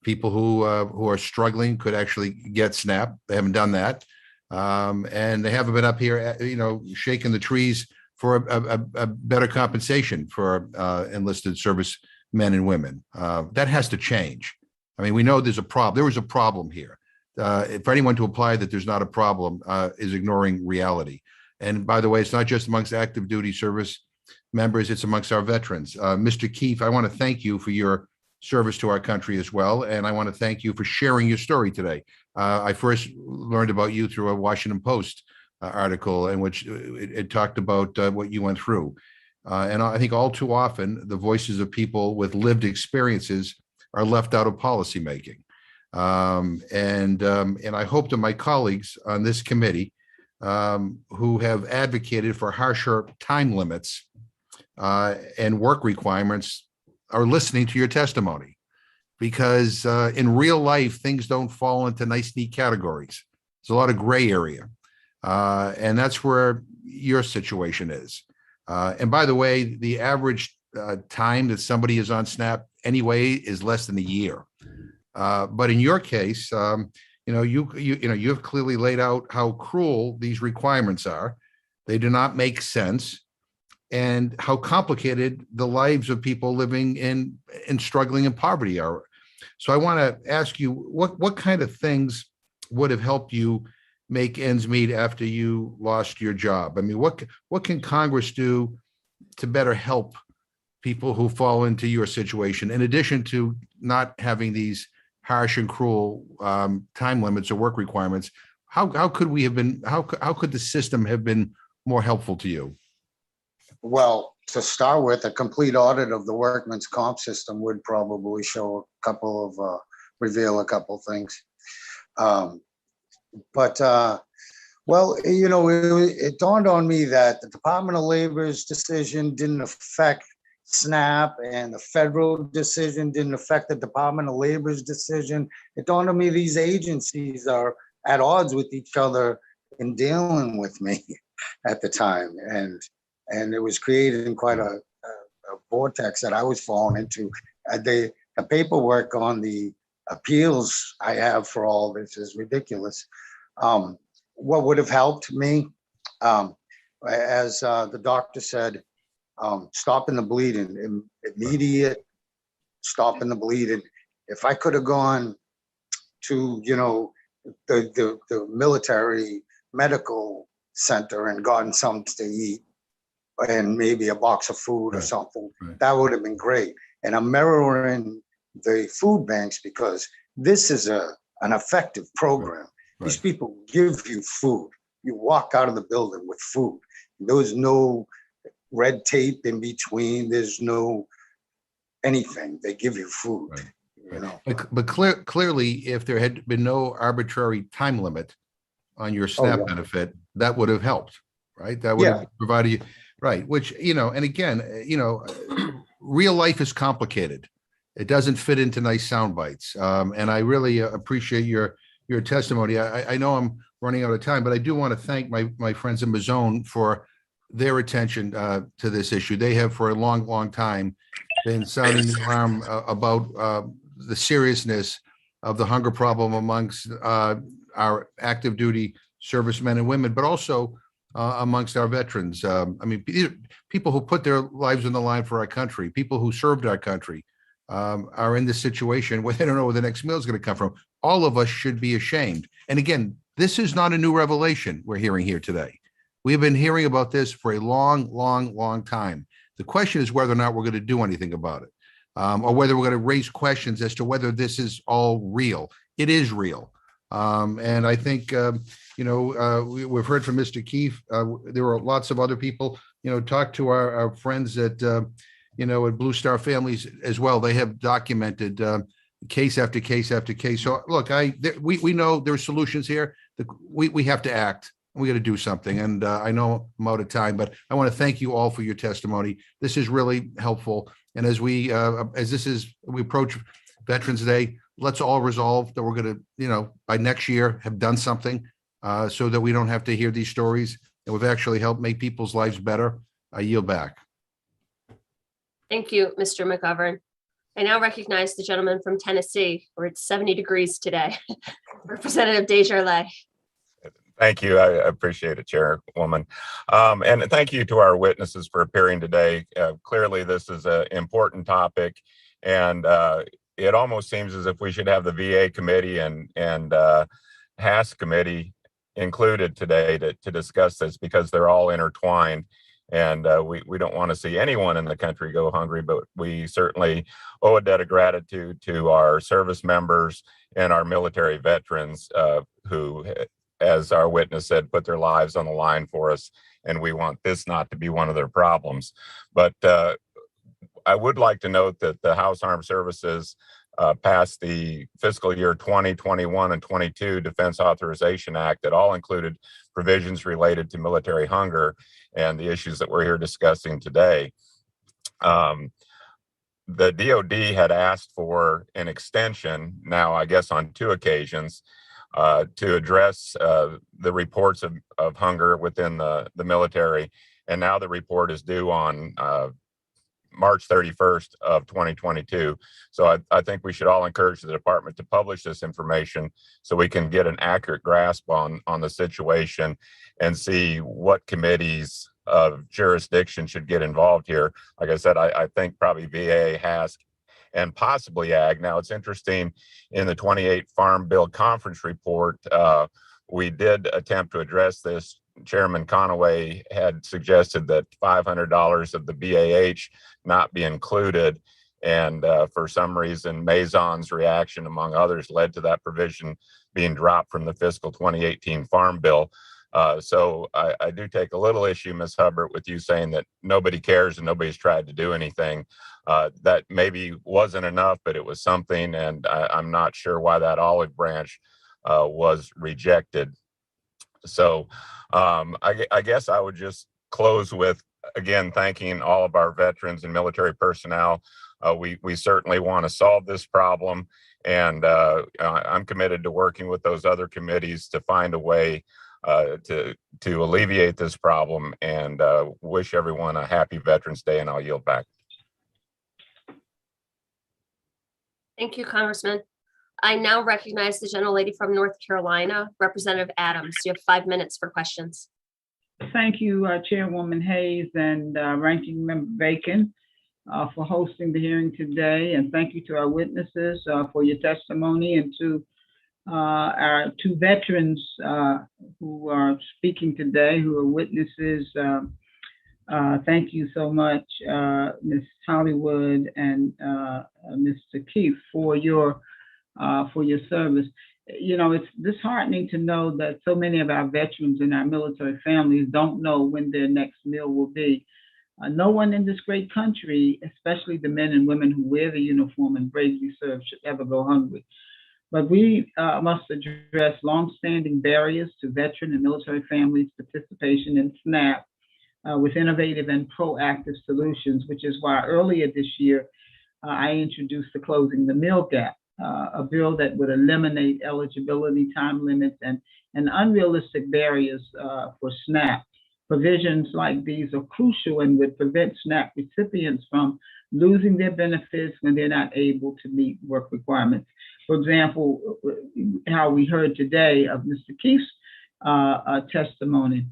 people who are struggling could actually get SNAP. They haven't done that. And they haven't been up here, shaking the trees for a better compensation for enlisted service men and women. That has to change. I mean, we know there's a problem. There was a problem here. For anyone to apply that there's not a problem is ignoring reality. And by the way, it's not just amongst active duty service members, it's amongst our veterans. Mr. Keefe, I want to thank you for your service to our country as well. And I want to thank you for sharing your story today. I first learned about you through a Washington Post article in which it talked about what you went through. And I think all too often, the voices of people with lived experiences are left out of policymaking. And I hope that my colleagues on this committee who have advocated for harsher time limits and work requirements are listening to your testimony, because in real life, things don't fall into nice, neat categories. There's a lot of gray area. And that's where your situation is. And by the way, the average time that somebody is on SNAP anyway is less than a year. But in your case, you've clearly laid out how cruel these requirements are. They do not make sense, and how complicated the lives of people living in struggling in poverty are. So I want to ask you, what kind of things would have helped you make ends meet after you lost your job? I mean, what can Congress do to better help people who fall into your situation, in addition to not having these harsh and cruel time limits or work requirements? How could the system have been more helpful to you? Well, to start with, a complete audit of the workman's comp system would probably reveal a couple things. Well, you know, it dawned on me that the Department of Labor's decision didn't affect SNAP, and the federal decision didn't affect the Department of Labor's decision. It dawned on me these agencies are at odds with each other in dealing with me at the time. And it was creating quite a vortex that I was falling into. The paperwork on the appeals I have for all this is ridiculous. What would have helped me, as the doctor said, stopping the bleeding, immediate stopping the bleeding. If I could have gone to, you know, the military medical center and gotten something to eat and maybe a box of food or something, that would have been great. And I'm mirroring the food banks because this is an effective program. These people give you food. You walk out of the building with food. There was no red tape in between. There's no anything. They give you food. You know. But clearly, if there had been no arbitrary time limit on your SNAP benefit, that would have helped, right? That would have provided you, right? Which, you know, and again, you know, real life is complicated. It doesn't fit into nice sound bites. And I really appreciate your testimony. I know I'm running out of time, but I do want to thank my friends in Mazzone for their attention to this issue. They have for a long time been sounding the alarm about the seriousness of the hunger problem amongst our active duty servicemen and women, but also amongst our veterans. I mean, people who put their lives on the line for our country, people who served our country, are in this situation where they don't know where the next meal is going to come from. All of us should be ashamed. And again, this is not a new revelation we're hearing here today. We've been hearing about this for a long time. The question is whether or not we're going to do anything about it, or whether we're going to raise questions as to whether this is all real. It is real. And I think, you know, we've heard from Mr. Keefe. There were lots of other people, you know, talk to our friends at, you know, at Blue Star Families as well. They have documented case after case after case. So look, we know there's solutions here. We have to act. We got to do something. And I know I'm out of time, but I want to thank you all for your testimony. This is really helpful. And as we approach Veterans Day, let's all resolve that we're going to, you know, by next year have done something so that we don't have to hear these stories, and we've actually helped make people's lives better. I yield back. Thank you, Mr. McGovern. I now recognize the gentleman from Tennessee, where it's 70 degrees today, Representative Desjardins. Thank you. I appreciate it, Chairwoman. And thank you to our witnesses for appearing today. Clearly, this is an important topic, and it almost seems as if we should have the VA committee and HAS committee included today to discuss this, because they're all intertwined. And we don't want to see anyone in the country go hungry, but we certainly owe a debt of gratitude to our service members and our military veterans who, as our witness said, put their lives on the line for us. And we want this not to be one of their problems. But I would like to note that the House Armed Services passed the fiscal year 2021 and 22 Defense Authorization Act that all included provisions related to military hunger and the issues that we're here discussing today. The DOD had asked for an extension, now I guess on 2 occasions, to address the reports of hunger within the military. And now the report is due on March 31st of 2022. So I think we should all encourage the department to publish this information so we can get an accurate grasp on the situation and see what committees of jurisdiction should get involved here. Like I said, I think probably VA, HASC, and possibly Ag. Now, it's interesting, in the 28 Farm Bill Conference Report, we did attempt to address this. Chairman Conaway had suggested that $500 of the BAH not be included. And for some reason, Mazon's reaction, among others, led to that provision being dropped from the fiscal 2018 Farm Bill. So I do take a little issue, Ms. Hubbard, with you saying that nobody cares and nobody's tried to do anything. That maybe wasn't enough, but it was something. And I'm not sure why that olive branch was rejected. So I guess I would just close with, again, thanking all of our veterans and military personnel. We certainly want to solve this problem, and I'm committed to working with those other committees to find a way to alleviate this problem, and wish everyone a happy Veterans Day, and I'll yield back. Thank you, Congressman. I now recognize the gentlelady from North Carolina, Representative Adams. You have 5 minutes for questions. Thank you, Chairwoman Hayes and Ranking Member Bacon for hosting the hearing today. And thank you to our witnesses for your testimony, and to our 2 veterans who are speaking today, who are witnesses. Thank you so much, Ms. Hollywood and Mr. Keefe, for your service. You know, it's disheartening to know that so many of our veterans and our military families don't know when their next meal will be. No one in this great country, especially the men and women who wear the uniform and bravely serve, should ever go hungry. But we must address longstanding barriers to veteran and military families' participation in SNAP with innovative and proactive solutions, which is why earlier this year I introduced the Closing the Meal Gap, a bill that would eliminate eligibility time limits and unrealistic barriers for SNAP. Provisions like these are crucial and would prevent SNAP recipients from losing their benefits when they're not able to meet work requirements. For example, how we heard today of Mr. Keefe's testimony,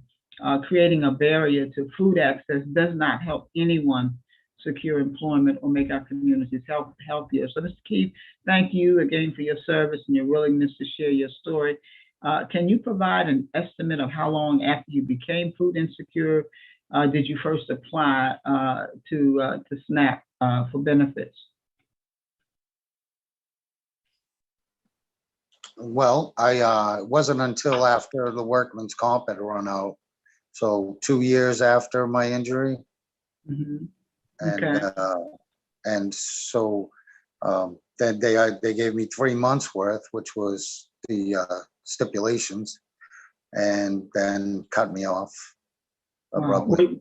creating a barrier to food access does not help anyone secure employment or make our communities healthier. So, Mr. Keefe, thank you again for your service and your willingness to share your story. Can you provide an estimate of how long after you became food insecure did you first apply to SNAP for benefits? Well, I wasn't until after the workman's comp had run out. So 2 years after my injury. Mm-hmm. And so then they gave me 3 months worth, which was the stipulations, and then cut me off abruptly.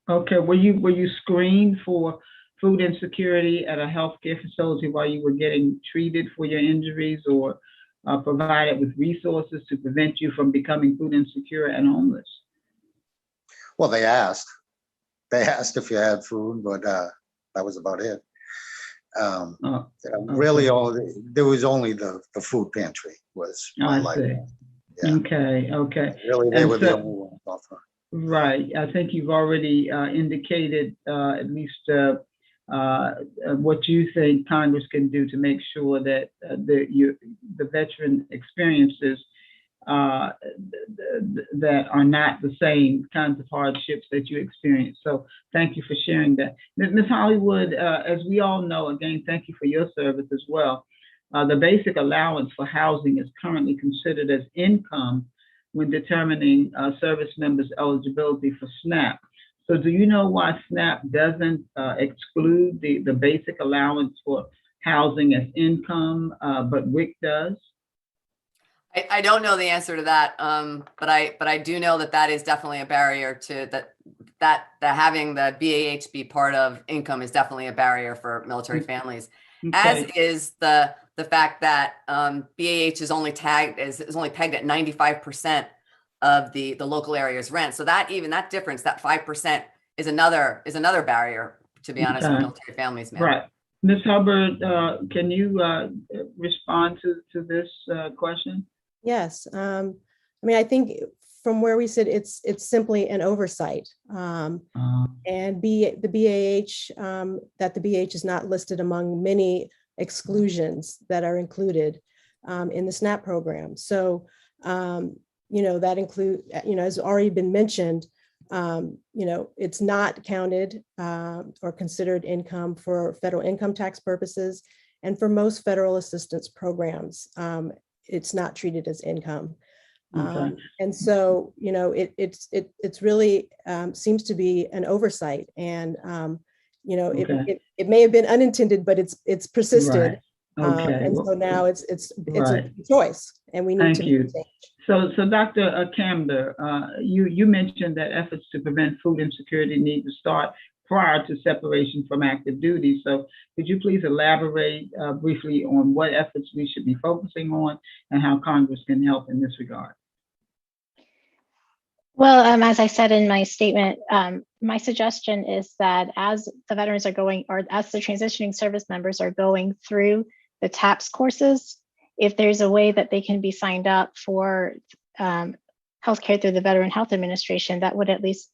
Wow. Okay, were you screened for food insecurity at a healthcare facility while you were getting treated for your injuries, or provided with resources to prevent you from becoming food insecure and homeless? Well, they asked if you had food, but that was about it. Really, there was only the food pantry was my life. Yeah. Okay. Really, they were the only ones offering. Right. I think you've already indicated at least what you think Congress can do to make sure that the veteran experiences that are not the same kinds of hardships that you experience. So thank you for sharing that. Ms. Hollywood, as we all know, again, thank you for your service as well. The basic allowance for housing is currently considered as income when determining service members' eligibility for SNAP. So do you know why SNAP doesn't exclude the basic allowance for housing as income, but WIC does? I don't know the answer to that, but I do know that is definitely a barrier to that having the BAH be part of income is definitely a barrier for military families, as is the fact that BAH is only pegged at 95% of the local area's rent. So that difference, that 5%, is another barrier, to be honest, for military families. Ma'am. Right. Ms. Hubbard, can you respond to this question? Yes. I mean, I think from where we sit, it's simply an oversight. And the BAH, that the BAH is not listed among many exclusions that are included in the SNAP program. So, that include, has already been mentioned, it's not counted or considered income for federal income tax purposes. And for most federal assistance programs, it's not treated as income. And so, it's really seems to be an oversight, and, it may have been unintended, but it's persisted. Right. Okay. And so now it's Right. a choice, and we need Thank to you. make change. So Dr. Camber, you mentioned that efforts to prevent food insecurity need to start prior to separation from active duty. So could you please elaborate briefly on what efforts we should be focusing on and how Congress can help in this regard? Well, as I said in my statement, my suggestion is that as the veterans are going, or as the transitioning service members are going through the TAPS courses, if there's a way that they can be signed up for healthcare through the Veteran Health Administration, that would at least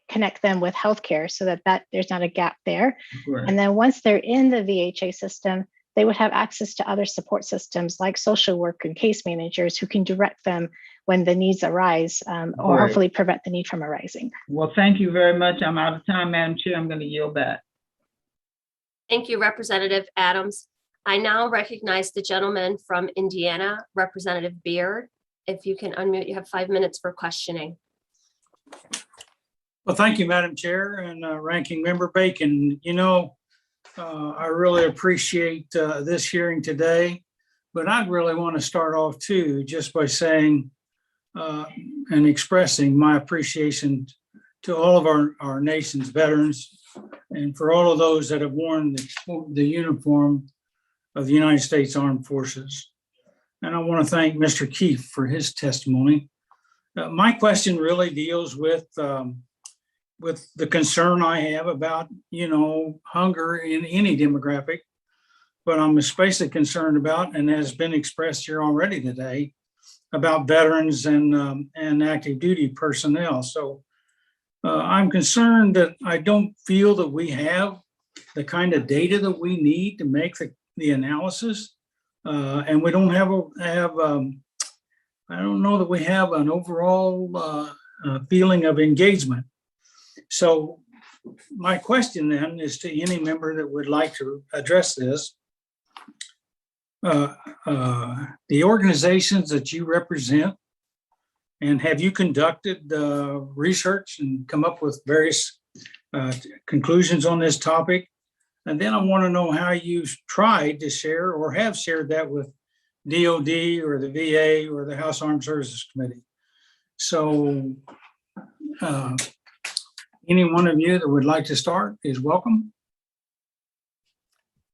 connect them with healthcare so that there's not a gap there. Right. And then once they're in the VHA system, they would have access to other support systems like social work and case managers who can direct them when the needs arise, or Right. hopefully prevent the need from arising. Well, thank you very much. I'm out of time, Madam Chair. I'm going to yield back. Thank you, Representative Adams. I now recognize the gentleman from Indiana, Representative Beard. If you can unmute, you have 5 minutes for questioning. Well, thank you, Madam Chair and Ranking Member Bacon. You know, I really appreciate this hearing today, but I'd really want to start off too, just by saying and expressing my appreciation to all of our nation's veterans and for all of those that have worn the uniform of the United States Armed Forces. And I want to thank Mr. Keefe for his testimony. My question really deals with the concern I have about, hunger in any demographic, but I'm especially concerned about, and has been expressed here already today, about veterans and active duty personnel. So I'm concerned that I don't feel that we have the kind of data that we need to make the analysis, and we don't have I don't know that we have an overall feeling of engagement. So my question then is to any member that would like to address this. The organizations that you represent, and have you conducted research and come up with various conclusions on this topic? And then I want to know how you've tried to share or have shared that with DOD or the VA or the House Armed Services Committee. So any one of you that would like to start is welcome.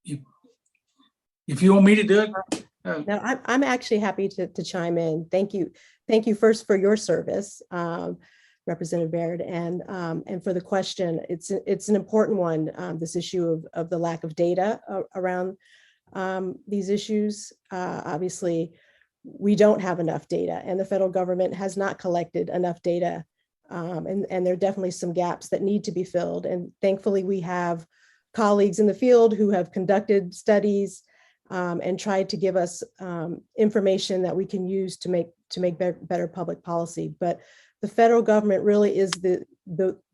If you want me to do it. No, I'm actually happy to chime in. Thank you. Thank you first for your service, Representative Baird, and for the question. It's an important one, this issue of the lack of data around these issues. Obviously, we don't have enough data, and the federal government has not collected enough data, and there are definitely some gaps that need to be filled. And thankfully, we have colleagues in the field who have conducted studies and tried to give us information that we can use to make better public policy. But the federal government really is the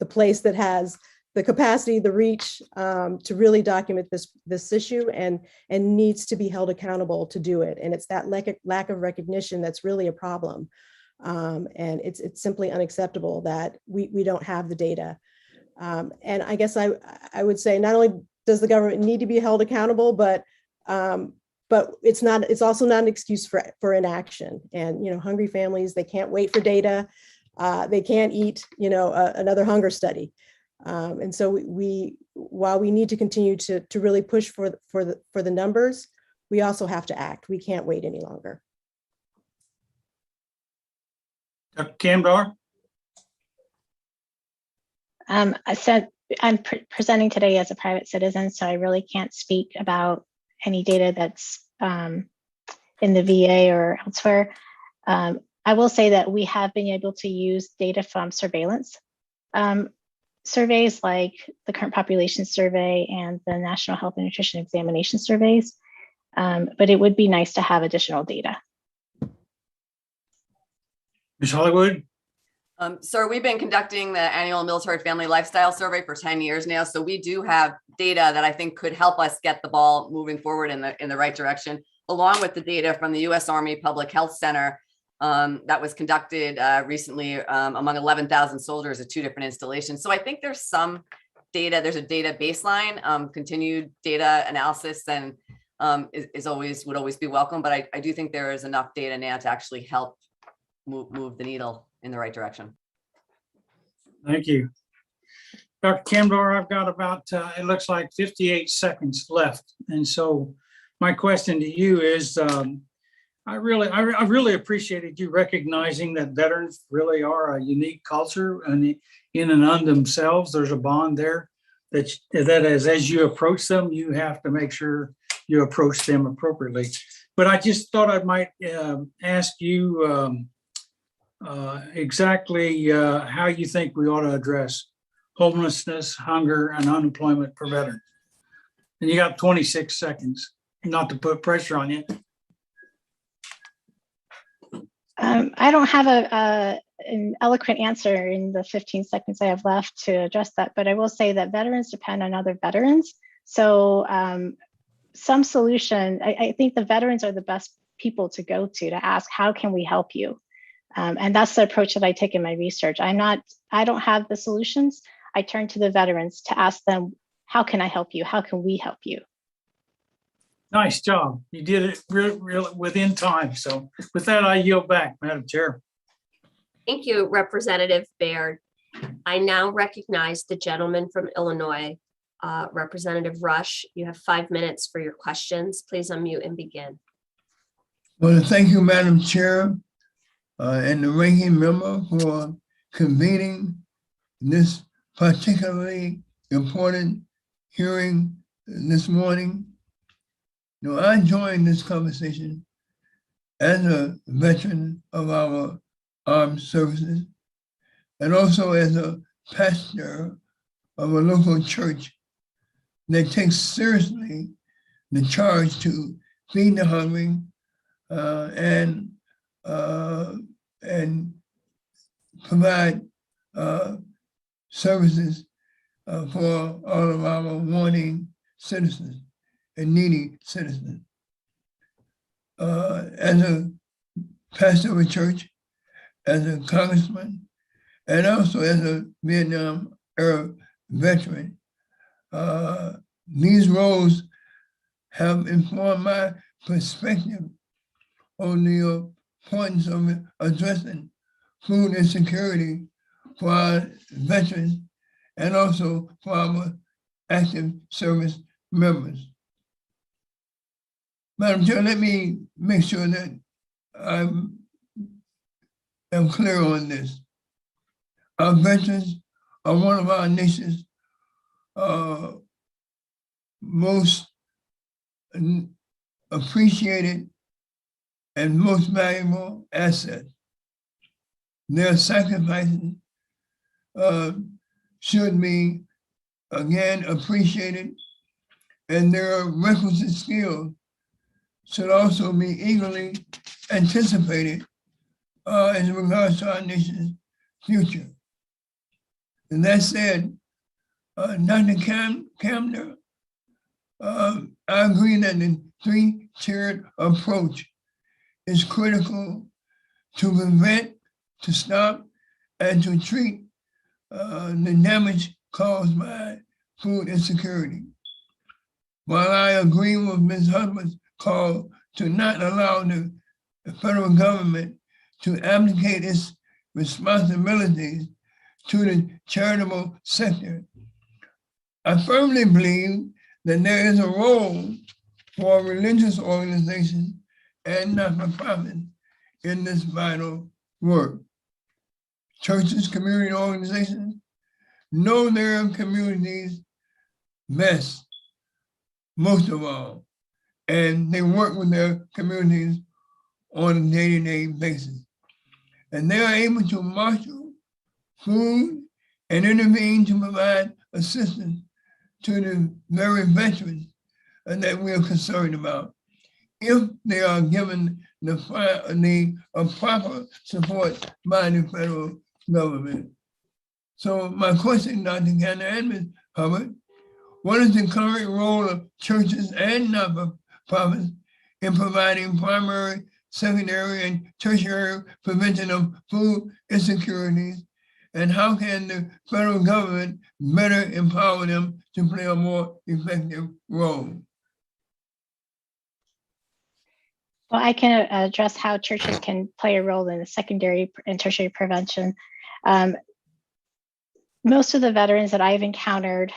place that has the capacity, the reach to really document this issue and needs to be held accountable to do it. And it's that lack of recognition that's really a problem. And it's simply unacceptable that we don't have the data. And I guess I would say not only does the government need to be held accountable, but it's also not an excuse for inaction. And hungry families, they can't wait for data. They can't eat another hunger study. And so while we need to continue to really push for the numbers, we also have to act. We can't wait any longer. Dr. Kamdar? I said I'm presenting today as a private citizen, so I really can't speak about any data that's in the VA or elsewhere. I will say that we have been able to use data from surveillance surveys like the Current Population Survey and the National Health and Nutrition Examination surveys, but it would be nice to have additional data. Ms. Hollywood? Sir, we've been conducting the annual Military Family Lifestyle Survey for 10 years now. So we do have data that I think could help us get the ball moving forward in the right direction, along with the data from the U.S. Army Public Health Center that was conducted recently among 11,000 soldiers at 2 different installations. So I think there's some data, there's a data baseline, continued data analysis and would always be welcome. But I do think there is enough data now to actually help move the needle in the right direction. Thank you. Dr. Kimdor, I've got about, it looks like 58 seconds left. And so my question to you is, I really appreciated you recognizing that veterans really are a unique culture, and in and on themselves, there's a bond there that as you approach them, you have to make sure you approach them appropriately. But I just thought I might ask you exactly how you think we ought to address homelessness, hunger, and unemployment for veterans. And you got 26 seconds, not to put pressure on you. I don't have an eloquent answer in the 15 seconds I have left to address that, but I will say that veterans depend on other veterans. So some solution, I think the veterans are the best people to go to ask, how can we help you? And that's the approach that I take in my research. I don't have the solutions. I turn to the veterans to ask them, how can I help you? How can we help you? Nice job. You did it really within time. So with that, I yield back, Madam Chair. Thank you, Representative Baird. I now recognize the gentleman from Illinois, Representative Rush. You have 5 minutes for your questions. Please unmute and begin. Well, thank you, Madam Chair, and the ranking member for convening this particularly important hearing this morning. You know, I joined this conversation as a veteran of our armed services and also as a pastor of a local church that takes seriously the charge to feed the hungry and provide services for all of our wanting citizens and needy citizens. As a pastor of a church, as a congressman, and also as a Vietnam era veteran, these roles have informed my perspective on the importance of addressing food insecurity for our veterans and also for our active service members. Madam Chair, let me make sure that I am clear on this. Our veterans are one of our nation's most appreciated and most valuable assets. Their sacrifices should be again appreciated, and their requisite skills should also be eagerly anticipated in regards to our nation's future. And that said, Dr. Camner, I agree that the three-tiered approach is critical to prevent, to stop, and to treat the damage caused by food insecurity. While I agree with Ms. Hubbard's call to not allow the federal government to abdicate its responsibilities to the charitable sector, I firmly believe that there is a role for religious organizations and not-for-profits in this vital work. Churches, community organizations know their communities best, most of all, and they work with their communities on a day-to-day basis. And they are able to marshal food and intervene to provide assistance to the very veterans that we are concerned about, if they are given the proper support by the federal government. So my question, Dr. Cantor and Ms. Hubbard, what is the current role of churches and not-for-profits in providing primary, secondary, and tertiary prevention of food insecurities? And how can the federal government better empower them to play a more effective role? Well, I can address how churches can play a role in the secondary and tertiary prevention. Most of the veterans that I've encountered,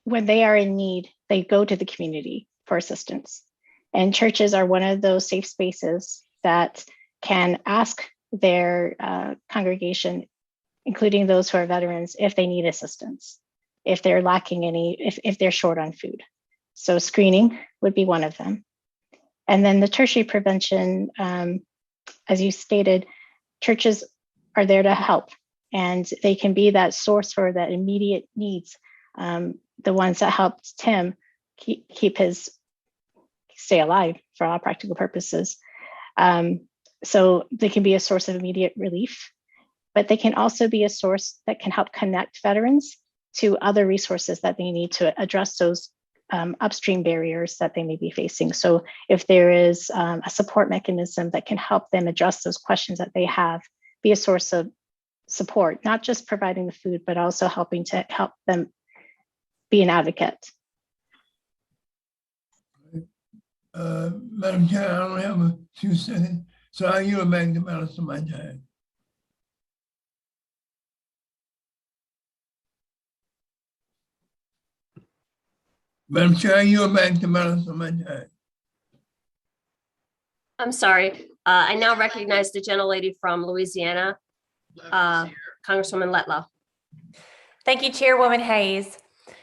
when they are in need, they go to the community for assistance. And churches are one of those safe spaces that can ask their congregation, including those who are veterans, if they need assistance, if they're lacking any, if they're short on food. So screening would be one of them. And then the tertiary prevention, as you stated, churches are there to help, and they can be that source for that immediate needs. The ones that helped Tim stay alive for all practical purposes. So they can be a source of immediate relief, but they can also be a source that can help connect veterans to other resources that they need to address those upstream barriers that they may be facing. So if there is a support mechanism that can help them address those questions that they have, be a source of support, not just providing the food, but also helping to help them be an advocate. Madam Chair, I only have a few seconds, so I yield back the balance of my time. Madam Chair, I yield back the balance of my time. I'm sorry. I now recognize the gentlelady from Louisiana, Congresswoman Letlow. Thank you, Chairwoman Hayes.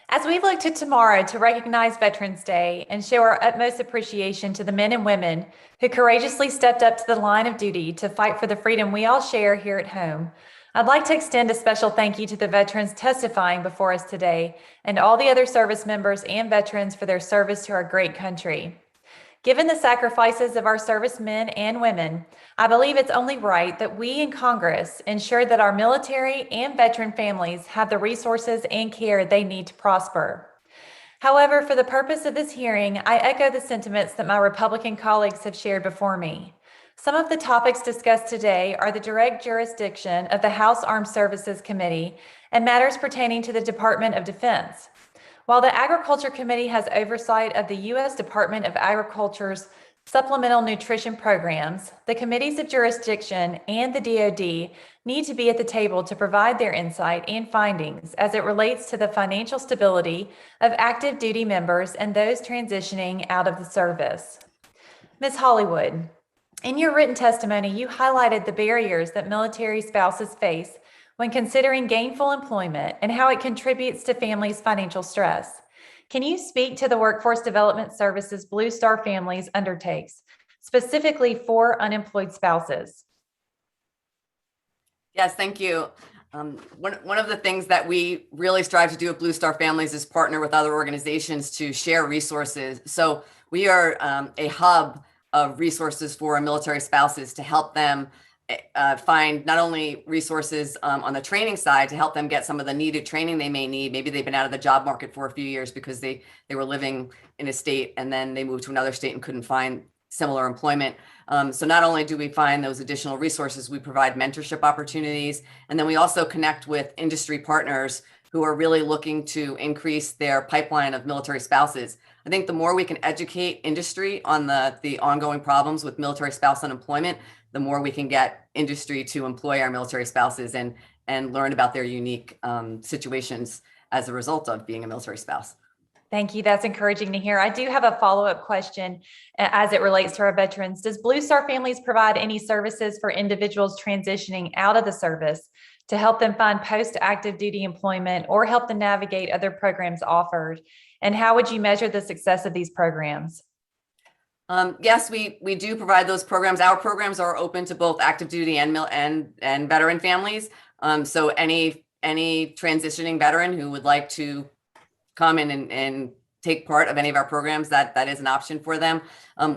As we look to tomorrow to recognize Veterans Day and show our utmost appreciation to the men and women who courageously stepped up to the line of duty to fight for the freedom we all share here at home, I'd like to extend a special thank you to the veterans testifying before us today and all the other service members and veterans for their service to our great country. Given the sacrifices of our servicemen and women, I believe it's only right that we in Congress ensure that our military and veteran families have the resources and care they need to prosper. However, for the purpose of this hearing, I echo the sentiments that my Republican colleagues have shared before me. Some of the topics discussed today are the direct jurisdiction of the House Armed Services Committee and matters pertaining to the Department of Defense. While the Agriculture Committee has oversight of the U.S. Department of Agriculture's supplemental nutrition programs, the committees of jurisdiction and the DoD need to be at the table to provide their insight and findings as it relates to the financial stability of active duty members and those transitioning out of the service. Ms. Hollywood, in your written testimony, you highlighted the barriers that military spouses face when considering gainful employment and how it contributes to families' financial stress. Can you speak to the Workforce Development Services Blue Star Families undertakes, specifically for unemployed spouses? Yes, thank you. One of the things that we really strive to do at Blue Star Families is partner with other organizations to share resources. So we are a hub of resources for military spouses to help them find not only resources on the training side to help them get some of the needed training they may need. Maybe they've been out of the job market for a few years because they were living in a state and then they moved to another state and couldn't find similar employment. So not only do we find those additional resources, we provide mentorship opportunities, and then we also connect with industry partners who are really looking to increase their pipeline of military spouses. I think the more we can educate industry on the ongoing problems with military spouse unemployment, the more we can get industry to employ our military spouses and learn about their unique situations as a result of being a military spouse. Thank you. That's encouraging to hear. I do have a follow-up question as it relates to our veterans. Does Blue Star Families provide any services for individuals transitioning out of the service to help them find post-active duty employment or help them navigate other programs offered? And how would you measure the success of these programs? Yes, we do provide those programs. Our programs are open to both active duty and veteran families. So any transitioning veteran who would like to come in and take part of any of our programs, that is an option for them.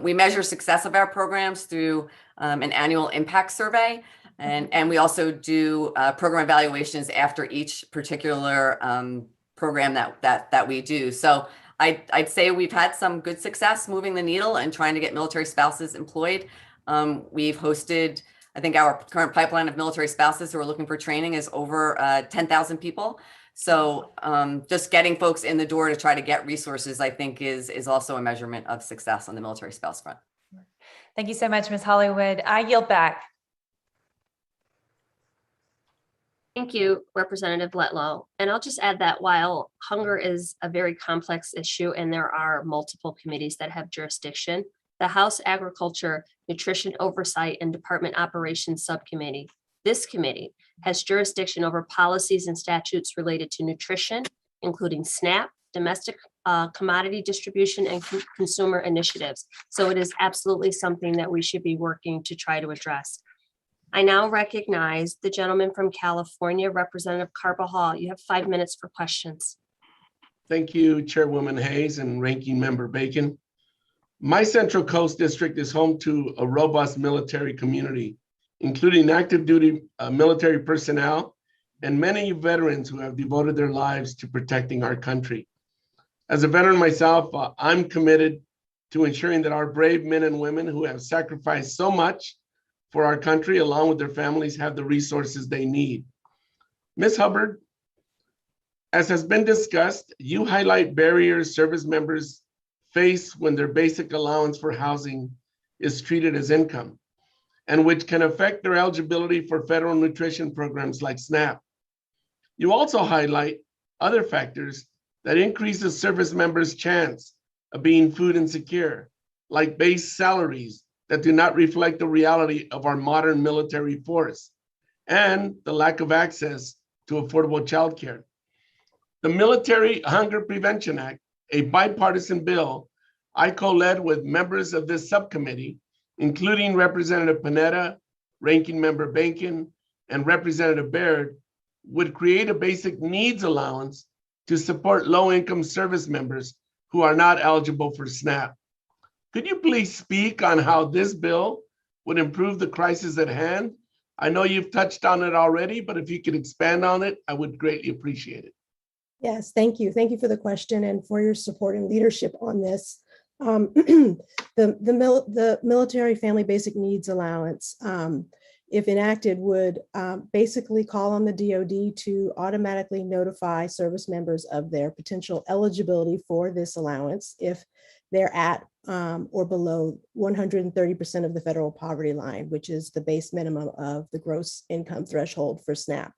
We measure success of our programs through an annual impact survey. And we also do program evaluations after each particular program that we do. So I'd say we've had some good success moving the needle and trying to get military spouses employed. We've hosted, I think our current pipeline of military spouses who are looking for training is over 10,000 people. So just getting folks in the door to try to get resources, I think is also a measurement of success on the military spouse front. Thank you so much, Ms. Hollywood. I yield back. Thank you, Representative Letlow. And I'll just add that while hunger is a very complex issue and there are multiple committees that have jurisdiction, the House Agriculture, Nutrition Oversight, and Department Operations Subcommittee, this committee, has jurisdiction over policies and statutes related to nutrition, including SNAP, domestic commodity distribution, and consumer initiatives. So it is absolutely something that we should be working to try to address. I now recognize the gentleman from California, Representative Carbajal. You have 5 minutes for questions. Thank you, Chairwoman Hayes and Ranking Member Bacon. My Central Coast District is home to a robust military community, including active duty military personnel and many veterans who have devoted their lives to protecting our country. As a veteran myself, I'm committed to ensuring that our brave men and women who have sacrificed so much for our country, along with their families, have the resources they need. Ms. Hubbard, as has been discussed, you highlight barriers service members face when their basic allowance for housing is treated as income, and which can affect their eligibility for federal nutrition programs like SNAP. You also highlight other factors that increase the service members' chance of being food insecure, like base salaries that do not reflect the reality of our modern military force, and the lack of access to affordable childcare. The Military Hunger Prevention Act, a bipartisan bill I co-led with members of this subcommittee, including Representative Panetta, Ranking Member Bacon, and Representative Baird, would create a basic needs allowance to support low-income service members who are not eligible for SNAP. Could you please speak on how this bill would improve the crisis at hand? I know you've touched on it already, but if you could expand on it, I would greatly appreciate it. Yes, thank you. Thank you for the question and for your support and leadership on this. The Military Family Basic Needs Allowance, if enacted, would basically call on the DoD to automatically notify service members of their potential eligibility for this allowance if they're at or below 130% of the federal poverty line, which is the base minimum of the gross income threshold for SNAP.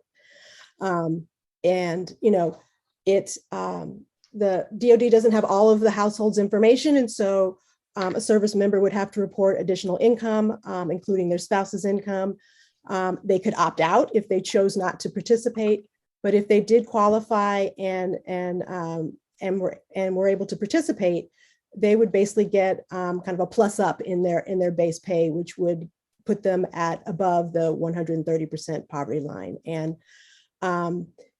And, you know, it's the DoD doesn't have all of the household's information. And so a service member would have to report additional income, including their spouse's income. They could opt out if they chose not to participate. But if they did qualify and were able to participate, they would basically get kind of a plus up in their base pay, which would put them at above the 130% poverty line. And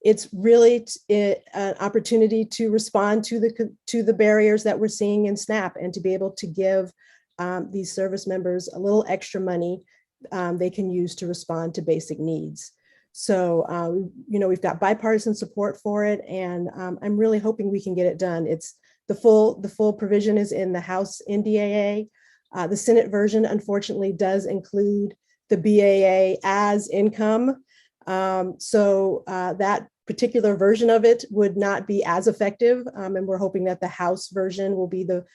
it's really an opportunity to respond to the barriers that we're seeing in SNAP and to be able to give these service members a little extra money they can use to respond to basic needs. So, you know, we've got bipartisan support for it, and I'm really hoping we can get it done. It's the full provision is in the House NDAA. The Senate version, unfortunately, does include the BAA as income. So that particular version of it would not be as effective, and we're hoping that the House version will be the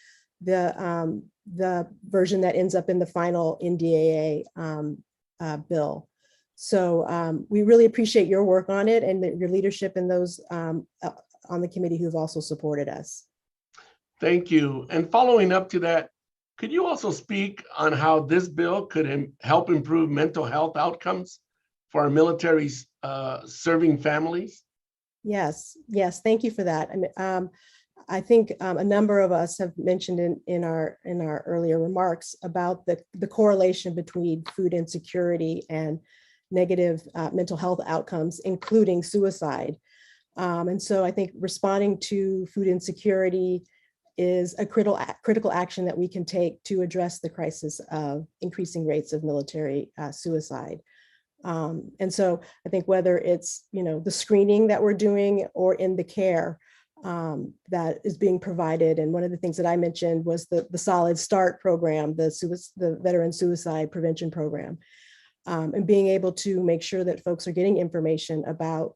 version that ends up in the final NDAA bill. So we really appreciate your work on it and your leadership and those on the committee who've also supported us. Thank you. And following up to that, could you also speak on how this bill could help improve mental health outcomes for our military serving families? Yes, thank you for that. I think a number of us have mentioned in our earlier remarks about the correlation between food insecurity and negative mental health outcomes, including suicide. And so I think responding to food insecurity is a critical action that we can take to address the crisis of increasing rates of military suicide. And so I think whether it's, you know, the screening that we're doing or in the care that is being provided. And one of the things that I mentioned was the Solid Start program, the Veteran Suicide Prevention Program, and being able to make sure that folks are getting information about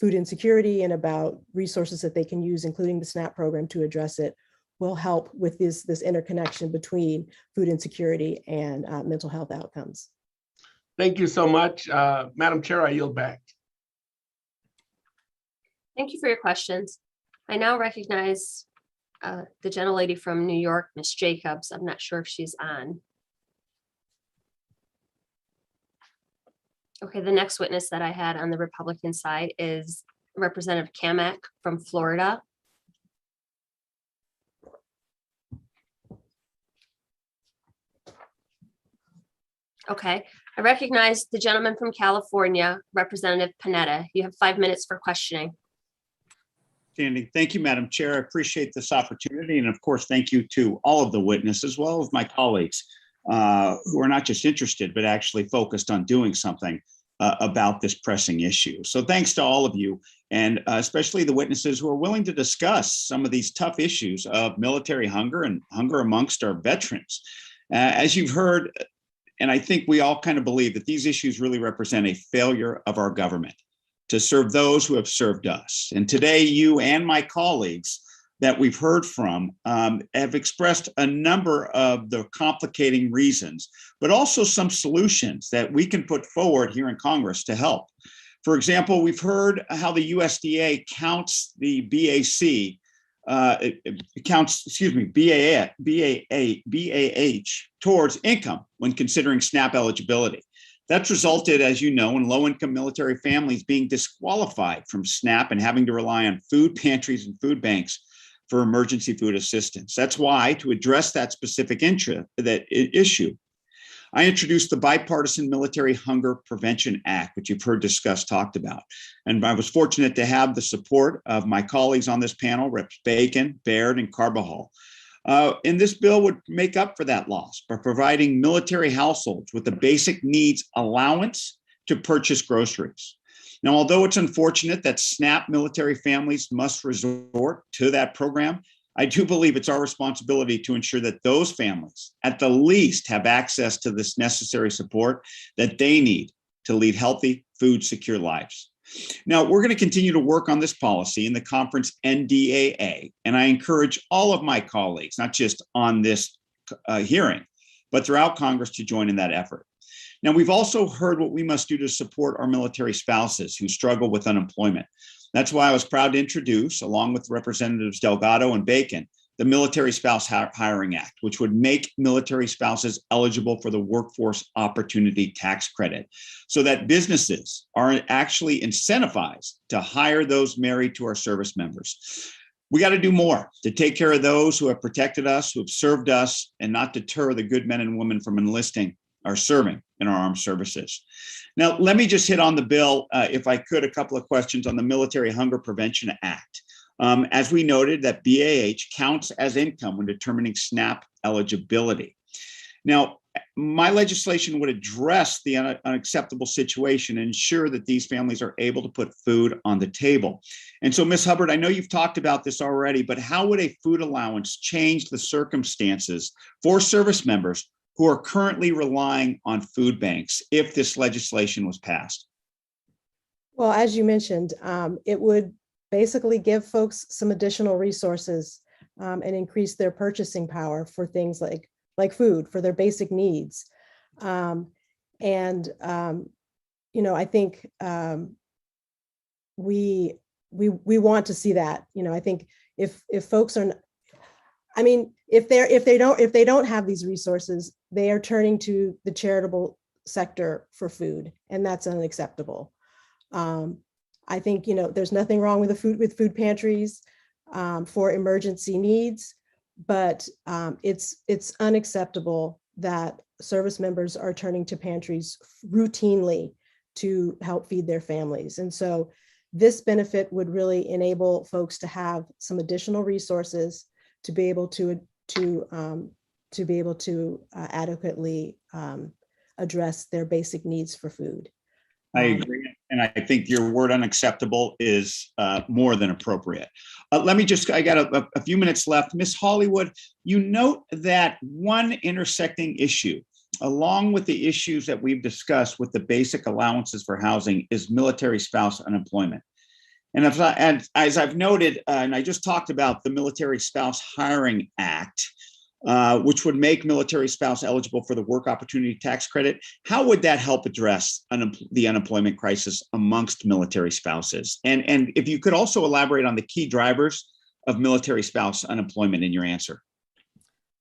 food insecurity and about resources that they can use, including the SNAP program, to address it, will help with this interconnection between food insecurity and mental health outcomes. Thank you so much. Madam Chair, I yield back. Thank you for your questions. I now recognize the gentlelady from New York, Ms. Jacobs. I'm not sure if she's on. Okay, the next witness that I had on the Republican side is Representative Kamak from Florida. Okay, I recognize the gentleman from California, Representative Panetta. You have 5 minutes for questioning. Thank you, Madam Chair. I appreciate this opportunity. And of course, thank you to all of the witnesses, as well as my colleagues who are not just interested, but actually focused on doing something about this pressing issue. So thanks to all of you, and especially the witnesses who are willing to discuss some of these tough issues of military hunger and hunger amongst our veterans. As you've heard, and I think we all kind of believe that these issues really represent a failure of our government to serve those who have served us. And today, you and my colleagues that we've heard from have expressed a number of the complicating reasons, but also some solutions that we can put forward here in Congress to help. For example, we've heard how the USDA counts the BAH towards income when considering SNAP eligibility. That's resulted, as you know, in low-income military families being disqualified from SNAP and having to rely on food pantries and food banks for emergency food assistance. That's why, to address that specific issue, I introduced the Bipartisan Military Hunger Prevention Act, which you've heard discussed, talked about. And I was fortunate to have the support of my colleagues on this panel, Reps. Bacon, Baird, and Carbajal. And this bill would make up for that loss by providing military households with the basic needs allowance to purchase groceries. Now, although it's unfortunate that SNAP military families must resort to that program, I do believe it's our responsibility to ensure that those families, at the least, have access to this necessary support that they need to lead healthy, food-secure lives. Now, we're going to continue to work on this policy in the conference NDAA, and I encourage all of my colleagues, not just on this hearing, but throughout Congress, to join in that effort. Now, we've also heard what we must do to support our military spouses who struggle with unemployment. That's why I was proud to introduce, along with Representatives Delgado and Bacon, the Military Spouse Hiring Act, which would make military spouses eligible for the Workforce Opportunity Tax Credit, so that businesses are actually incentivized to hire those married to our service members. We got to do more to take care of those who have protected us, who have served us, and not deter the good men and women from enlisting or serving in our armed services. Now, let me just hit on the bill, if I could, a couple of questions on the Military Hunger Prevention Act. As we noted, that BAH counts as income when determining SNAP eligibility. Now, my legislation would address the unacceptable situation and ensure that these families are able to put food on the table. And so, Ms. Hubbard, I know you've talked about this already, but how would a food allowance change the circumstances for service members who are currently relying on food banks if this legislation was passed? Well, as you mentioned, it would basically give folks some additional resources and increase their purchasing power for things like food, for their basic needs. I think we want to see that. I think if folks are, if they don't have these resources, they are turning to the charitable sector for food, and that's unacceptable. I think there's nothing wrong with food pantries for emergency needs, but it's unacceptable that service members are turning to pantries routinely to help feed their families. And so this benefit would really enable folks to have some additional resources to be able to adequately address their basic needs for food. I agree. And I think your word unacceptable is more than appropriate. I got a few minutes left. Ms. Hollywood, you note that one intersecting issue, along with the issues that we've discussed with the basic allowances for housing, is military spouse unemployment. And as I've noted, and I just talked about the Military Spouse Hiring Act, which would make military spouse eligible for the Work Opportunity Tax Credit. How would that help address the unemployment crisis amongst military spouses? And if you could also elaborate on the key drivers of military spouse unemployment in your answer.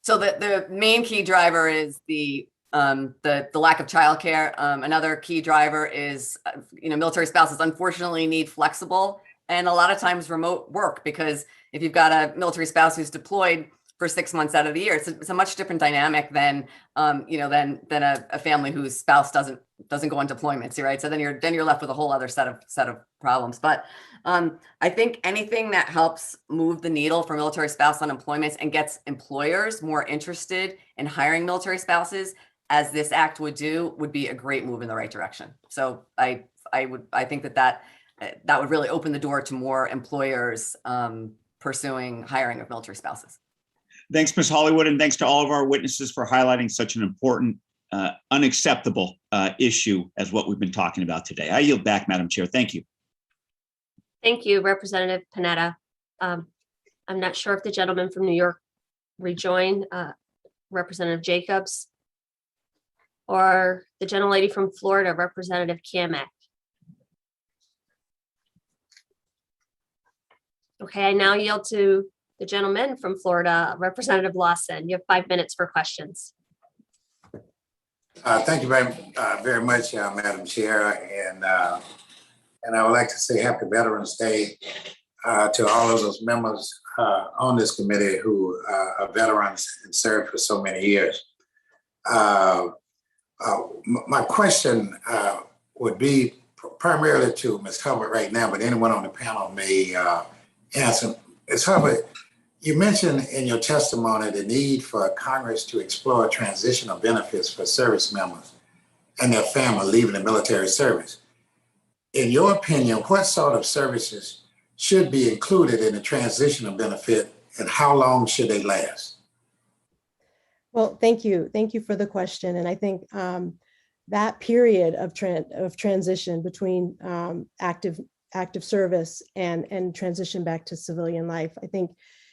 So the main key driver is the lack of childcare. Another key driver is, military spouses unfortunately need flexible and a lot of times remote work, because if you've got a military spouse who's deployed for 6 months out of the year, it's a much different dynamic than than a family whose spouse doesn't go on deployments, right? So then you're left with a whole other set of problems. But I think anything that helps move the needle for military spouse unemployment and gets employers more interested in hiring military spouses, as this act would do, would be a great move in the right direction. So I think that would really open the door to more employers pursuing hiring of military spouses. Thanks, Ms. Hollywood, and thanks to all of our witnesses for highlighting such an important, unacceptable issue as what we've been talking about today. I yield back, Madam Chair. Thank you. Thank you, Representative Panetta. I'm not sure if the gentleman from New York rejoined, Representative Jacobs, or the gentlelady from Florida, Representative Kamek. Okay, I now yield to the gentleman from Florida, Representative Lawson. You have 5 minutes for questions. Thank you very much, Madam Chair. And I would like to say Happy Veterans Day to all of those members on this committee who are veterans and served for so many years. My question would be primarily to Ms. Hubbard right now, but anyone on the panel may answer. Ms. Hubbard, you mentioned in your testimony the need for Congress to explore transitional benefits for service members and their family leaving the military service. In your opinion, what sort of services should be included in the transitional benefit, and how long should they last? Well, thank you. Thank you for the question. And I think that period of transition between active service and transition back to civilian life, I think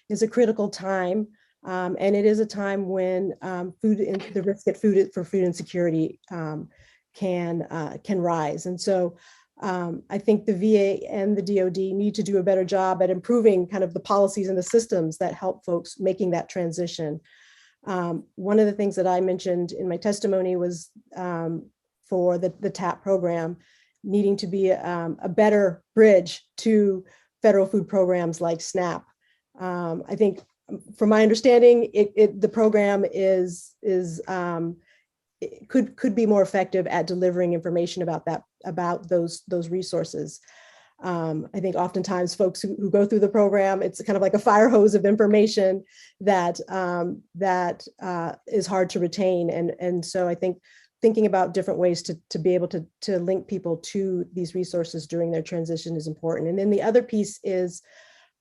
is a critical time. And it is a time when the risk at for food insecurity can rise. And so I think the VA and the DoD need to do a better job at improving kind of the policies and the systems that help folks making that transition. One of the things that I mentioned in my testimony was for the TAP program needing to be a better bridge to federal food programs like SNAP. I think, from my understanding, the program could be more effective at delivering information about those resources. I think oftentimes folks who go through the program, it's kind of like a fire hose of information that is hard to retain. And so I think thinking about different ways to be able to link people to these resources during their transition is important. And then the other piece is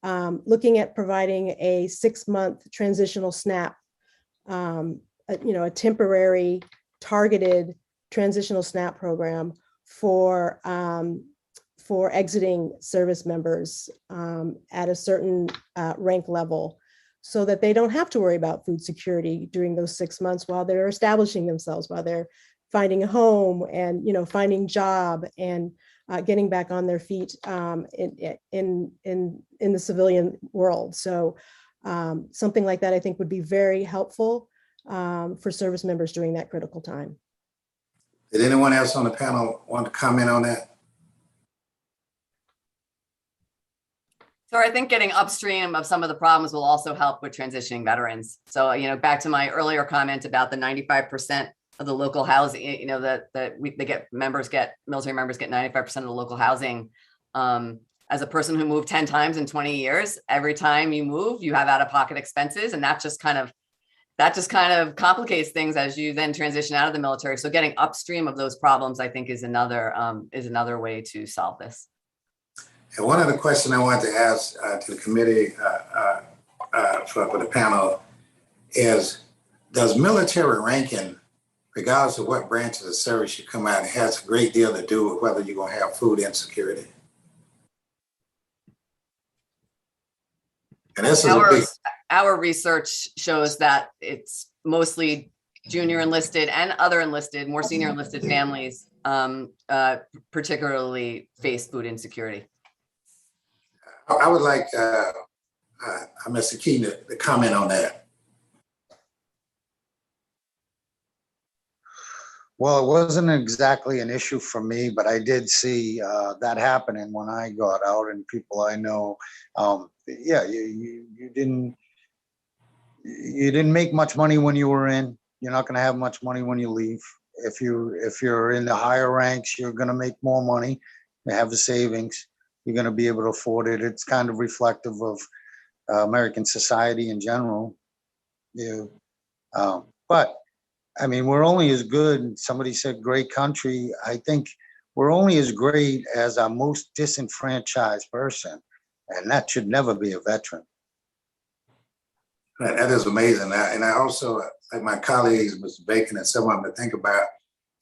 looking at providing a 6-month transitional SNAP, a temporary targeted transitional SNAP program for exiting service members at a certain rank level, so that they don't have to worry about food security during those 6 months while they're establishing themselves, while they're finding a home and finding job and getting back on their feet in the civilian world. So something like that I think would be very helpful for service members during that critical time. Did anyone else on the panel want to comment on that? So I think getting upstream of some of the problems will also help with transitioning veterans. So, back to my earlier comment about the 95% of the local housing, military members get 95% of the local housing. As a person who moved 10 times in 20 years, every time you move, you have out-of-pocket expenses, and that just kind of complicates things as you then transition out of the military. So getting upstream of those problems, I think, is another way to solve this. And one other question I wanted to ask to the committee for the panel is, does military ranking, regardless of what branches of service you come out, has a great deal to do with whether you're going to have food insecurity? And this is a big. Our research shows that it's mostly junior enlisted and other enlisted, more senior enlisted families, particularly face food insecurity. I would like Mr. Keefe to comment on that. Well, it wasn't exactly an issue for me, but I did see that happening when I got out, and people I know, yeah, you didn't make much money when you were in. You're not going to have much money when you leave. If you're in the higher ranks, you're going to make more money. You have the savings. You're going to be able to afford it. It's kind of reflective of American society in general. But I mean, we're only as good. Somebody said great country. I think we're only as great as our most disenfranchised person, and that should never be a veteran. That is amazing. And I also, like my colleagues, Mr. Bacon and some of them, to think about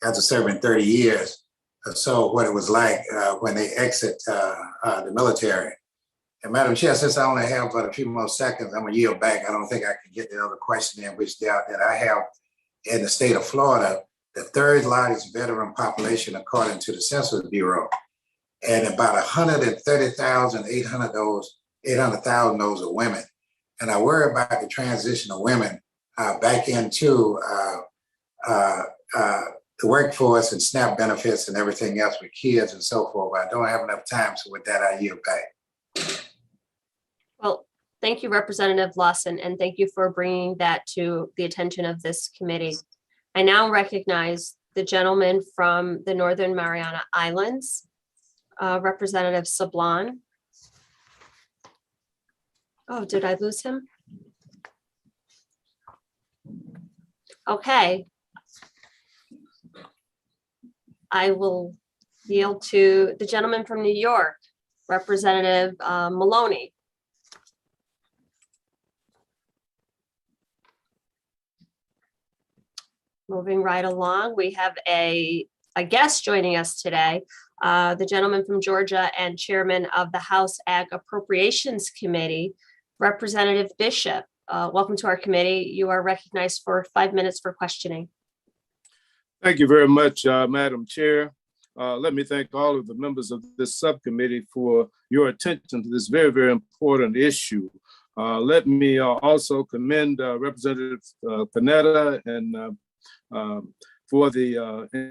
after serving 30 years or so, what it was like when they exit the military. And Madam Chair, since I only have a few more seconds, I'm going to yield back. I don't think I can get the other question in, which that I have in the state of Florida, the third largest veteran population according to the Census Bureau. And about 800,000 those are women. And I worry about the transition of women back into the workforce and SNAP benefits and everything else with kids and so forth. But I don't have enough time, so with that, I yield back. Well, thank you, Representative Lawson, and thank you for bringing that to the attention of this committee. I now recognize the gentleman from the Northern Mariana Islands, Representative Sablan. Oh, did I lose him? Okay. I will yield to the gentleman from New York, Representative Maloney. Moving right along, we have a guest joining us today, the gentleman from Georgia and chairman of the House Ag Appropriations Committee, Representative Bishop. Welcome to our committee. You are recognized for 5 minutes for questioning. Thank you very much, Madam Chair. Let me thank all of the members of this subcommittee for your attention to this very, very important issue. Let me also commend Representative Panetta and for the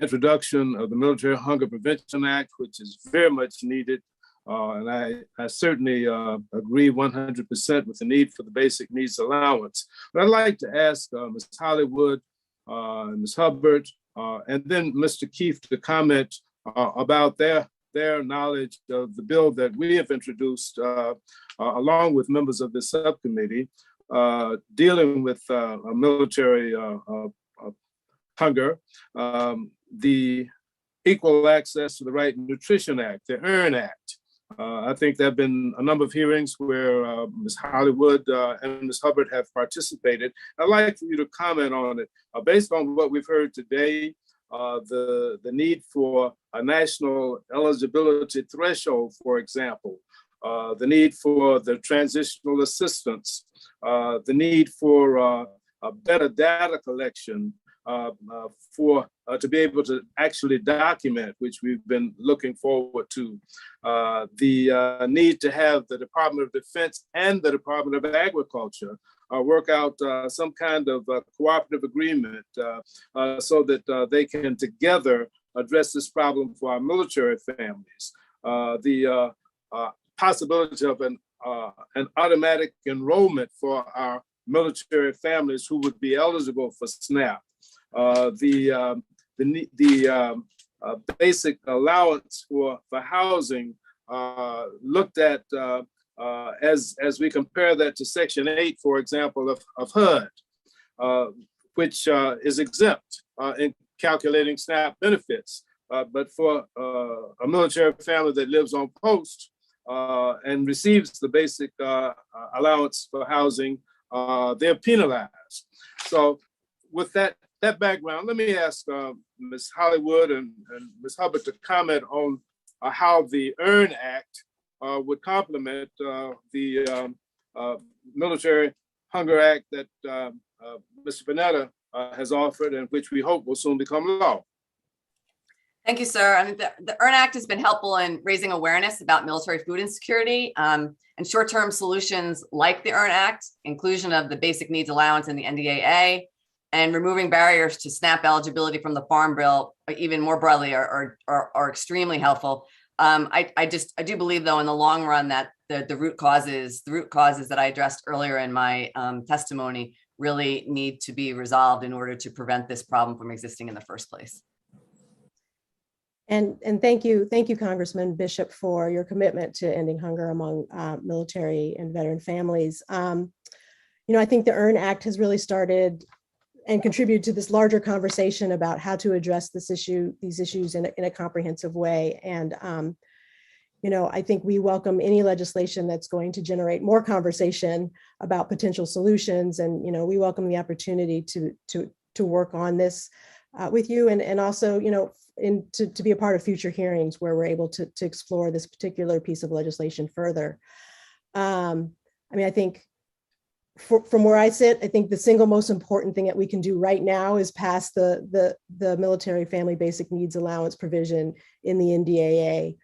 introduction of the Military Hunger Prevention Act, which is very much needed. And I certainly agree 100% with the need for the basic needs allowance. But I'd like to ask Ms. Hollywood, Ms. Hubbard, and then Mr. Keefe to comment about their knowledge of the bill that we have introduced along with members of this subcommittee dealing with military hunger, the Equal Access to the Right Nutrition Act, the EARN Act. I think there have been a number of hearings where Ms. Hollywood and Ms. Hubbard have participated. I'd like for you to comment on it. Based on what we've heard today, the need for a national eligibility threshold, for example, the need for the transitional assistance, the need for a better data collection, to be able to actually document, which we've been looking forward to, the need to have the Department of Defense and the Department of Agriculture work out some kind of cooperative agreement so that they can together address this problem for our military families. The possibility of an automatic enrollment for our military families who would be eligible for SNAP. The basic allowance for housing looked at as we compare that to Section 8, for example, of HUD, which is exempt in calculating SNAP benefits. But for a military family that lives on post and receives the basic allowance for housing, they're penalized. So with that background, let me ask Ms. Hollywood and Ms. Hubbard to comment on how the EARN Act would complement the Military Hunger Act that Mr. Panetta has offered and which we hope will soon become law. Thank you, sir. I mean, the EARN Act has been helpful in raising awareness about military food insecurity and short-term solutions like the EARN Act, inclusion of the basic needs allowance in the NDAA, and removing barriers to SNAP eligibility from the Farm Bill, even more broadly, are extremely helpful. I do believe, though, in the long run, that the root causes that I addressed earlier in my testimony really need to be resolved in order to prevent this problem from existing in the first place. And thank you, Congressman Bishop, for your commitment to ending hunger among military and veteran families. I think the EARN Act has really started and contributed to this larger conversation about how to address these issues in a comprehensive way. And I think we welcome any legislation that's going to generate more conversation about potential solutions. And we welcome the opportunity to work on this with you, and also to be a part of future hearings where we're able to explore this particular piece of legislation further. I think from where I sit, I think the single most important thing that we can do right now is pass the military family basic needs allowance provision in the NDAA.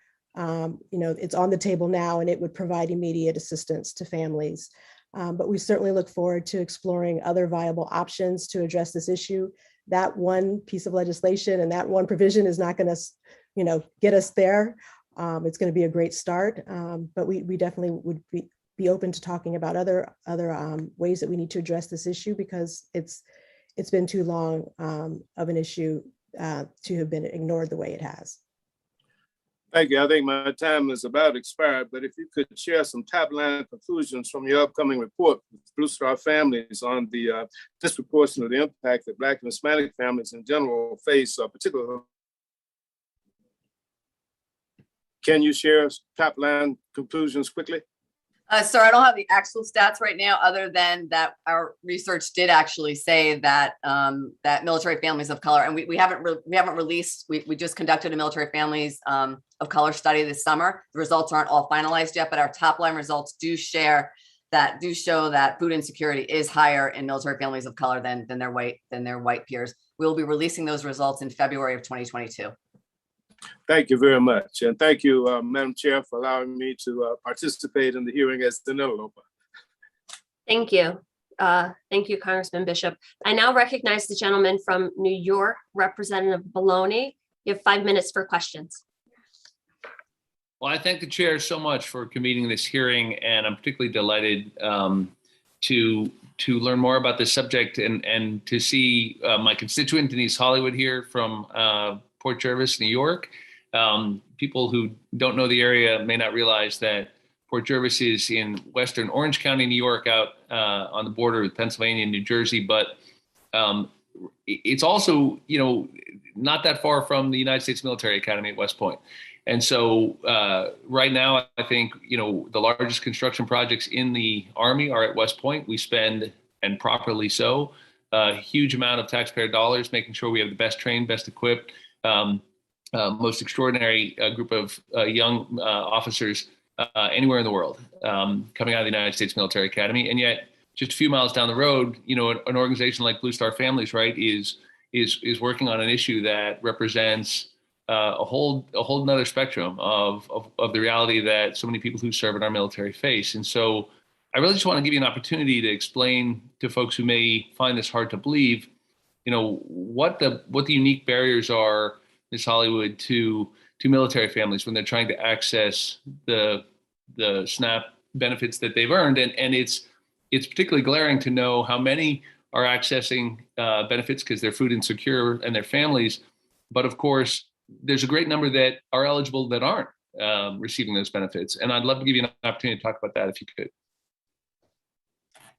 It's on the table now, and it would provide immediate assistance to families. But we certainly look forward to exploring other viable options to address this issue. That one piece of legislation and that one provision is not going to, get us there. It's going to be a great start, but we definitely would be open to talking about other ways that we need to address this issue, because it's been too long of an issue to have been ignored the way it has. Thank you. I think my time is about expired, but if you could share some top-line conclusions from your upcoming report with Blue Star families on the disproportionate impact that Black and Hispanic families in general face, particularly. Can you share top-line conclusions quickly? Sir, I don't have the actual stats right now, other than that our research did actually say that that military families of color, and we haven't released. We just conducted a military families of color study this summer. The results aren't all finalized yet, but our top line results do show that food insecurity is higher in military families of color than their white peers. We'll be releasing those results in February of 2022. Thank you very much. And thank you, Madam Chair, for allowing me to participate in the hearing as the interloper. Thank you. Thank you, Congressman Bishop. I now recognize the gentleman from New York, Representative Baloney. You have 5 minutes for questions. Well, I thank the chair so much for convening this hearing, and I'm particularly delighted to learn more about this subject and to see my constituent Denise Hollywood here from Port Jervis, New York. People who don't know the area may not realize that Port Jervis is in western Orange County, New York, out on the border with Pennsylvania and New Jersey, but it's also, not that far from the United States Military Academy at West Point. And so right now, I think, the largest construction projects in the Army are at West Point. We spend, and properly so, a huge amount of taxpayer dollars making sure we have the best trained, best equipped, most extraordinary group of young officers anywhere in the world coming out of the United States Military Academy. And yet, just a few miles down the road, an organization like Blue Star Families, right, is working on an issue that represents a whole nother spectrum of the reality that so many people who serve in our military face. And so I really just want to give you an opportunity to explain to folks who may find this hard to believe, what the unique barriers are, Ms. Hollywood, to military families when they're trying to access the SNAP benefits that they've earned. And it's particularly glaring to know how many are accessing benefits because they're food insecure and their families. But of course, there's a great number that are eligible that aren't receiving those benefits. And I'd love to give you an opportunity to talk about that if you could.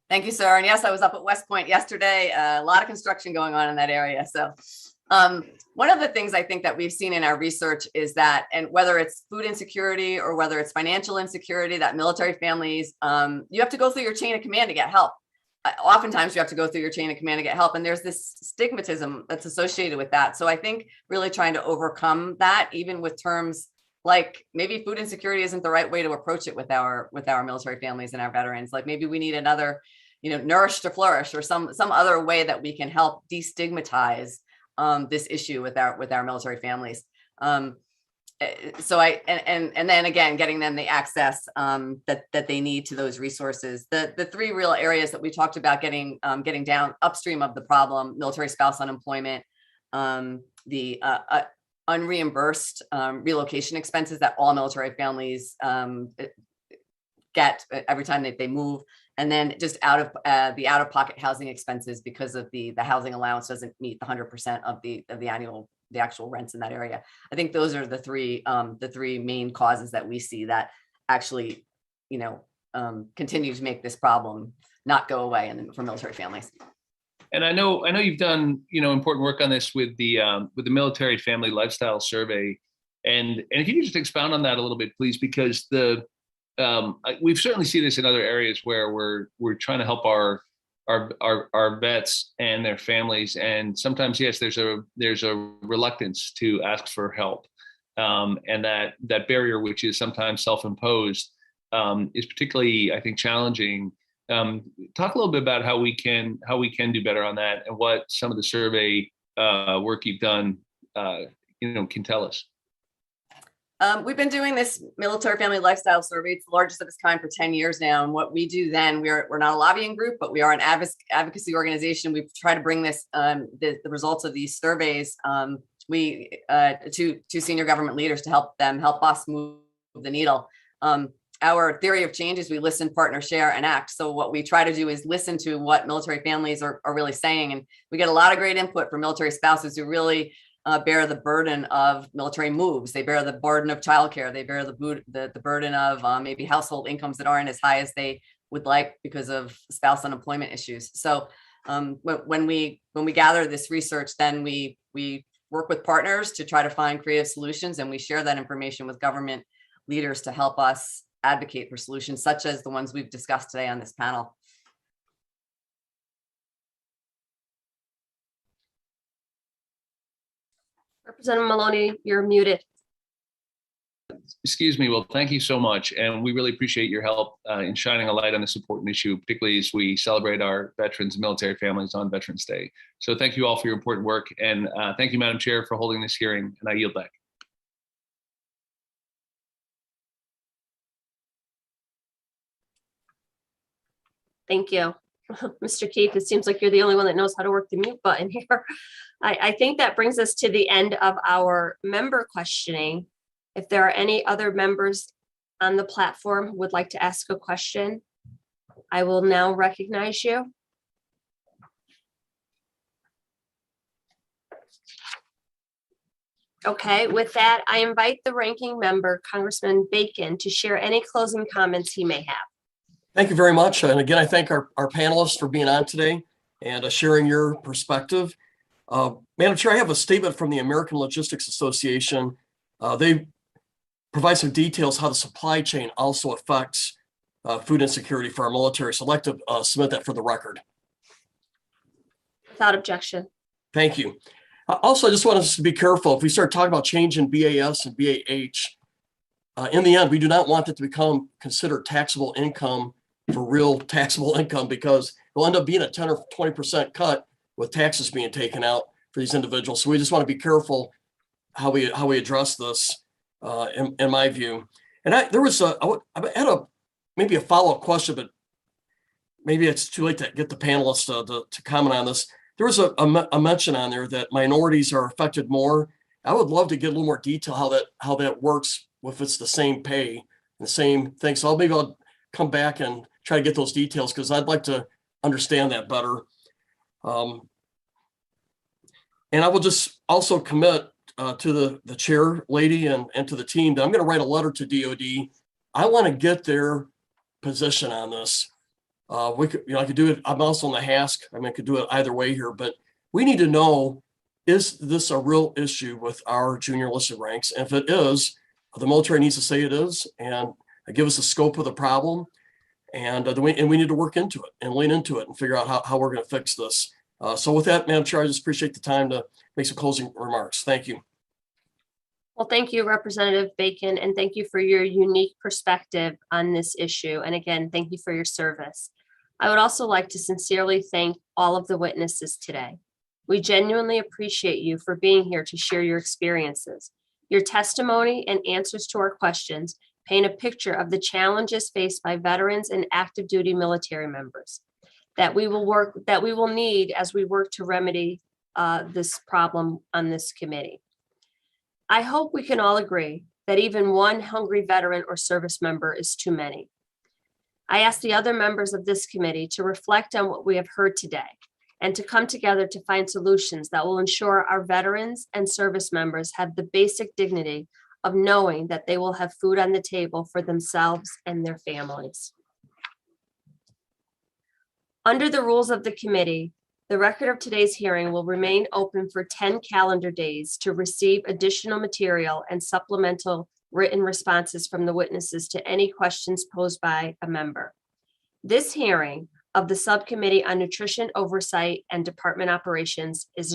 Thank you, sir. And yes, I was up at West Point yesterday. A lot of construction going on in that area. So one of the things I think that we've seen in our research is that, and whether it's food insecurity or whether it's financial insecurity, that military families, you have to go through your chain of command to get help. Oftentimes you have to go through your chain of command to get help. And there's this stigmatism that's associated with that. So I think really trying to overcome that, even with terms like maybe food insecurity isn't the right way to approach it with our military families and our veterans. Like maybe we need another, nourish to flourish, or some other way that we can help destigmatize this issue with our military families. So then again, getting them the access that they need to those resources. The three real areas that we talked about getting down upstream of the problem: military spouse unemployment, the unreimbursed relocation expenses that all military families get every time they move, and then just the out-of-pocket housing expenses because of the housing allowance doesn't meet the 100% of the actual rents in that area. I think those are the three main causes that we see that actually, continue to make this problem not go away for military families. And I know you've done important work on this with the Military Family Lifestyle Survey, and if you could just expound on that a little bit, please, because we've certainly seen this in other areas where we're trying to help our vets and their families, and sometimes yes, there's a reluctance to ask for help, and that barrier, which is sometimes self-imposed, is particularly, I think, challenging. Talk a little bit about how we can do better on that, and what some of the survey work you've done can tell us. We've been doing this Military Family Lifestyle Survey. It's the largest of its kind for 10 years now. And what we do then, we're not a lobbying group, but we are an advocacy organization. We try to bring the results of these surveys to senior government leaders to help us move the needle. Our theory of change is we listen, partner, share, and act. So what we try to do is listen to what military families are really saying. And we get a lot of great input from military spouses who really bear the burden of military moves. They bear the burden of childcare. They bear the burden of maybe household incomes that aren't as high as they would like because of spouse unemployment issues. So when we gather this research, then we work with partners to try to find creative solutions, and we share that information with government leaders to help us advocate for solutions such as the ones we've discussed today on this panel. Representative Maloney, you're muted. Excuse me. Well, thank you so much. And we really appreciate your help in shining a light on this important issue, particularly as we celebrate our veterans and military families on Veterans Day. So thank you all for your important work. And thank you, Madam Chair, for holding this hearing. And I yield back. Thank you. Mr. Keefe, it seems like you're the only one that knows how to work the mute button here. I think that brings us to the end of our member questioning. If there are any other members on the platform who would like to ask a question, I will now recognize you. Okay, with that, I invite the ranking member, Congressman Bacon, to share any closing comments he may have. Thank you very much. And again, I thank our panelists for being on today and sharing your perspective. Madam Chair, I have a statement from the American Logistics Association. They provide some details how the supply chain also affects food insecurity for our military. So I'd like to submit that for the record. Without objection. Thank you. Also, I just want us to be careful. If we start talking about change in BAS and BAH, in the end, we do not want it to become considered taxable income for real taxable income, because it'll end up being a 10 or 20% cut with taxes being taken out for these individuals. So we just want to be careful how we address this, in my view. And I had maybe a follow-up question, but maybe it's too late to get the panelists to comment on this. There was a mention on there that minorities are affected more. I would love to get a little more detail how that works, if it's the same pay, the same thing. So maybe I'll come back and try to get those details, because I'd like to understand that better. And I will just also commit to the chair lady and to the team that I'm going to write a letter to DOD. I want to get their position on this. I could do it. I'm also on the HASC. I could do it either way here, but we need to know, is this a real issue with our junior enlisted ranks? And if it is, the military needs to say it is and give us the scope of the problem. And we need to work into it and lean into it and figure out how we're going to fix this. So with that, Madam Chair, I just appreciate the time to make some closing remarks. Thank you. Well, thank you, Representative Bacon, and thank you for your unique perspective on this issue. And again, thank you for your service. I would also like to sincerely thank all of the witnesses today. We genuinely appreciate you for being here to share your experiences. Your testimony and answers to our questions paint a picture of the challenges faced by veterans and active duty military members that we will need as we work to remedy this problem on this committee. I hope we can all agree that even one hungry veteran or service member is too many. I ask the other members of this committee to reflect on what we have heard today and to come together to find solutions that will ensure our veterans and service members have the basic dignity of knowing that they will have food on the table for themselves and their families. Under the rules of the committee, the record of today's hearing will remain open for 10 calendar days to receive additional material and supplemental written responses from the witnesses to any questions posed by a member. This hearing of the Subcommittee on Nutrition Oversight and Department Operations is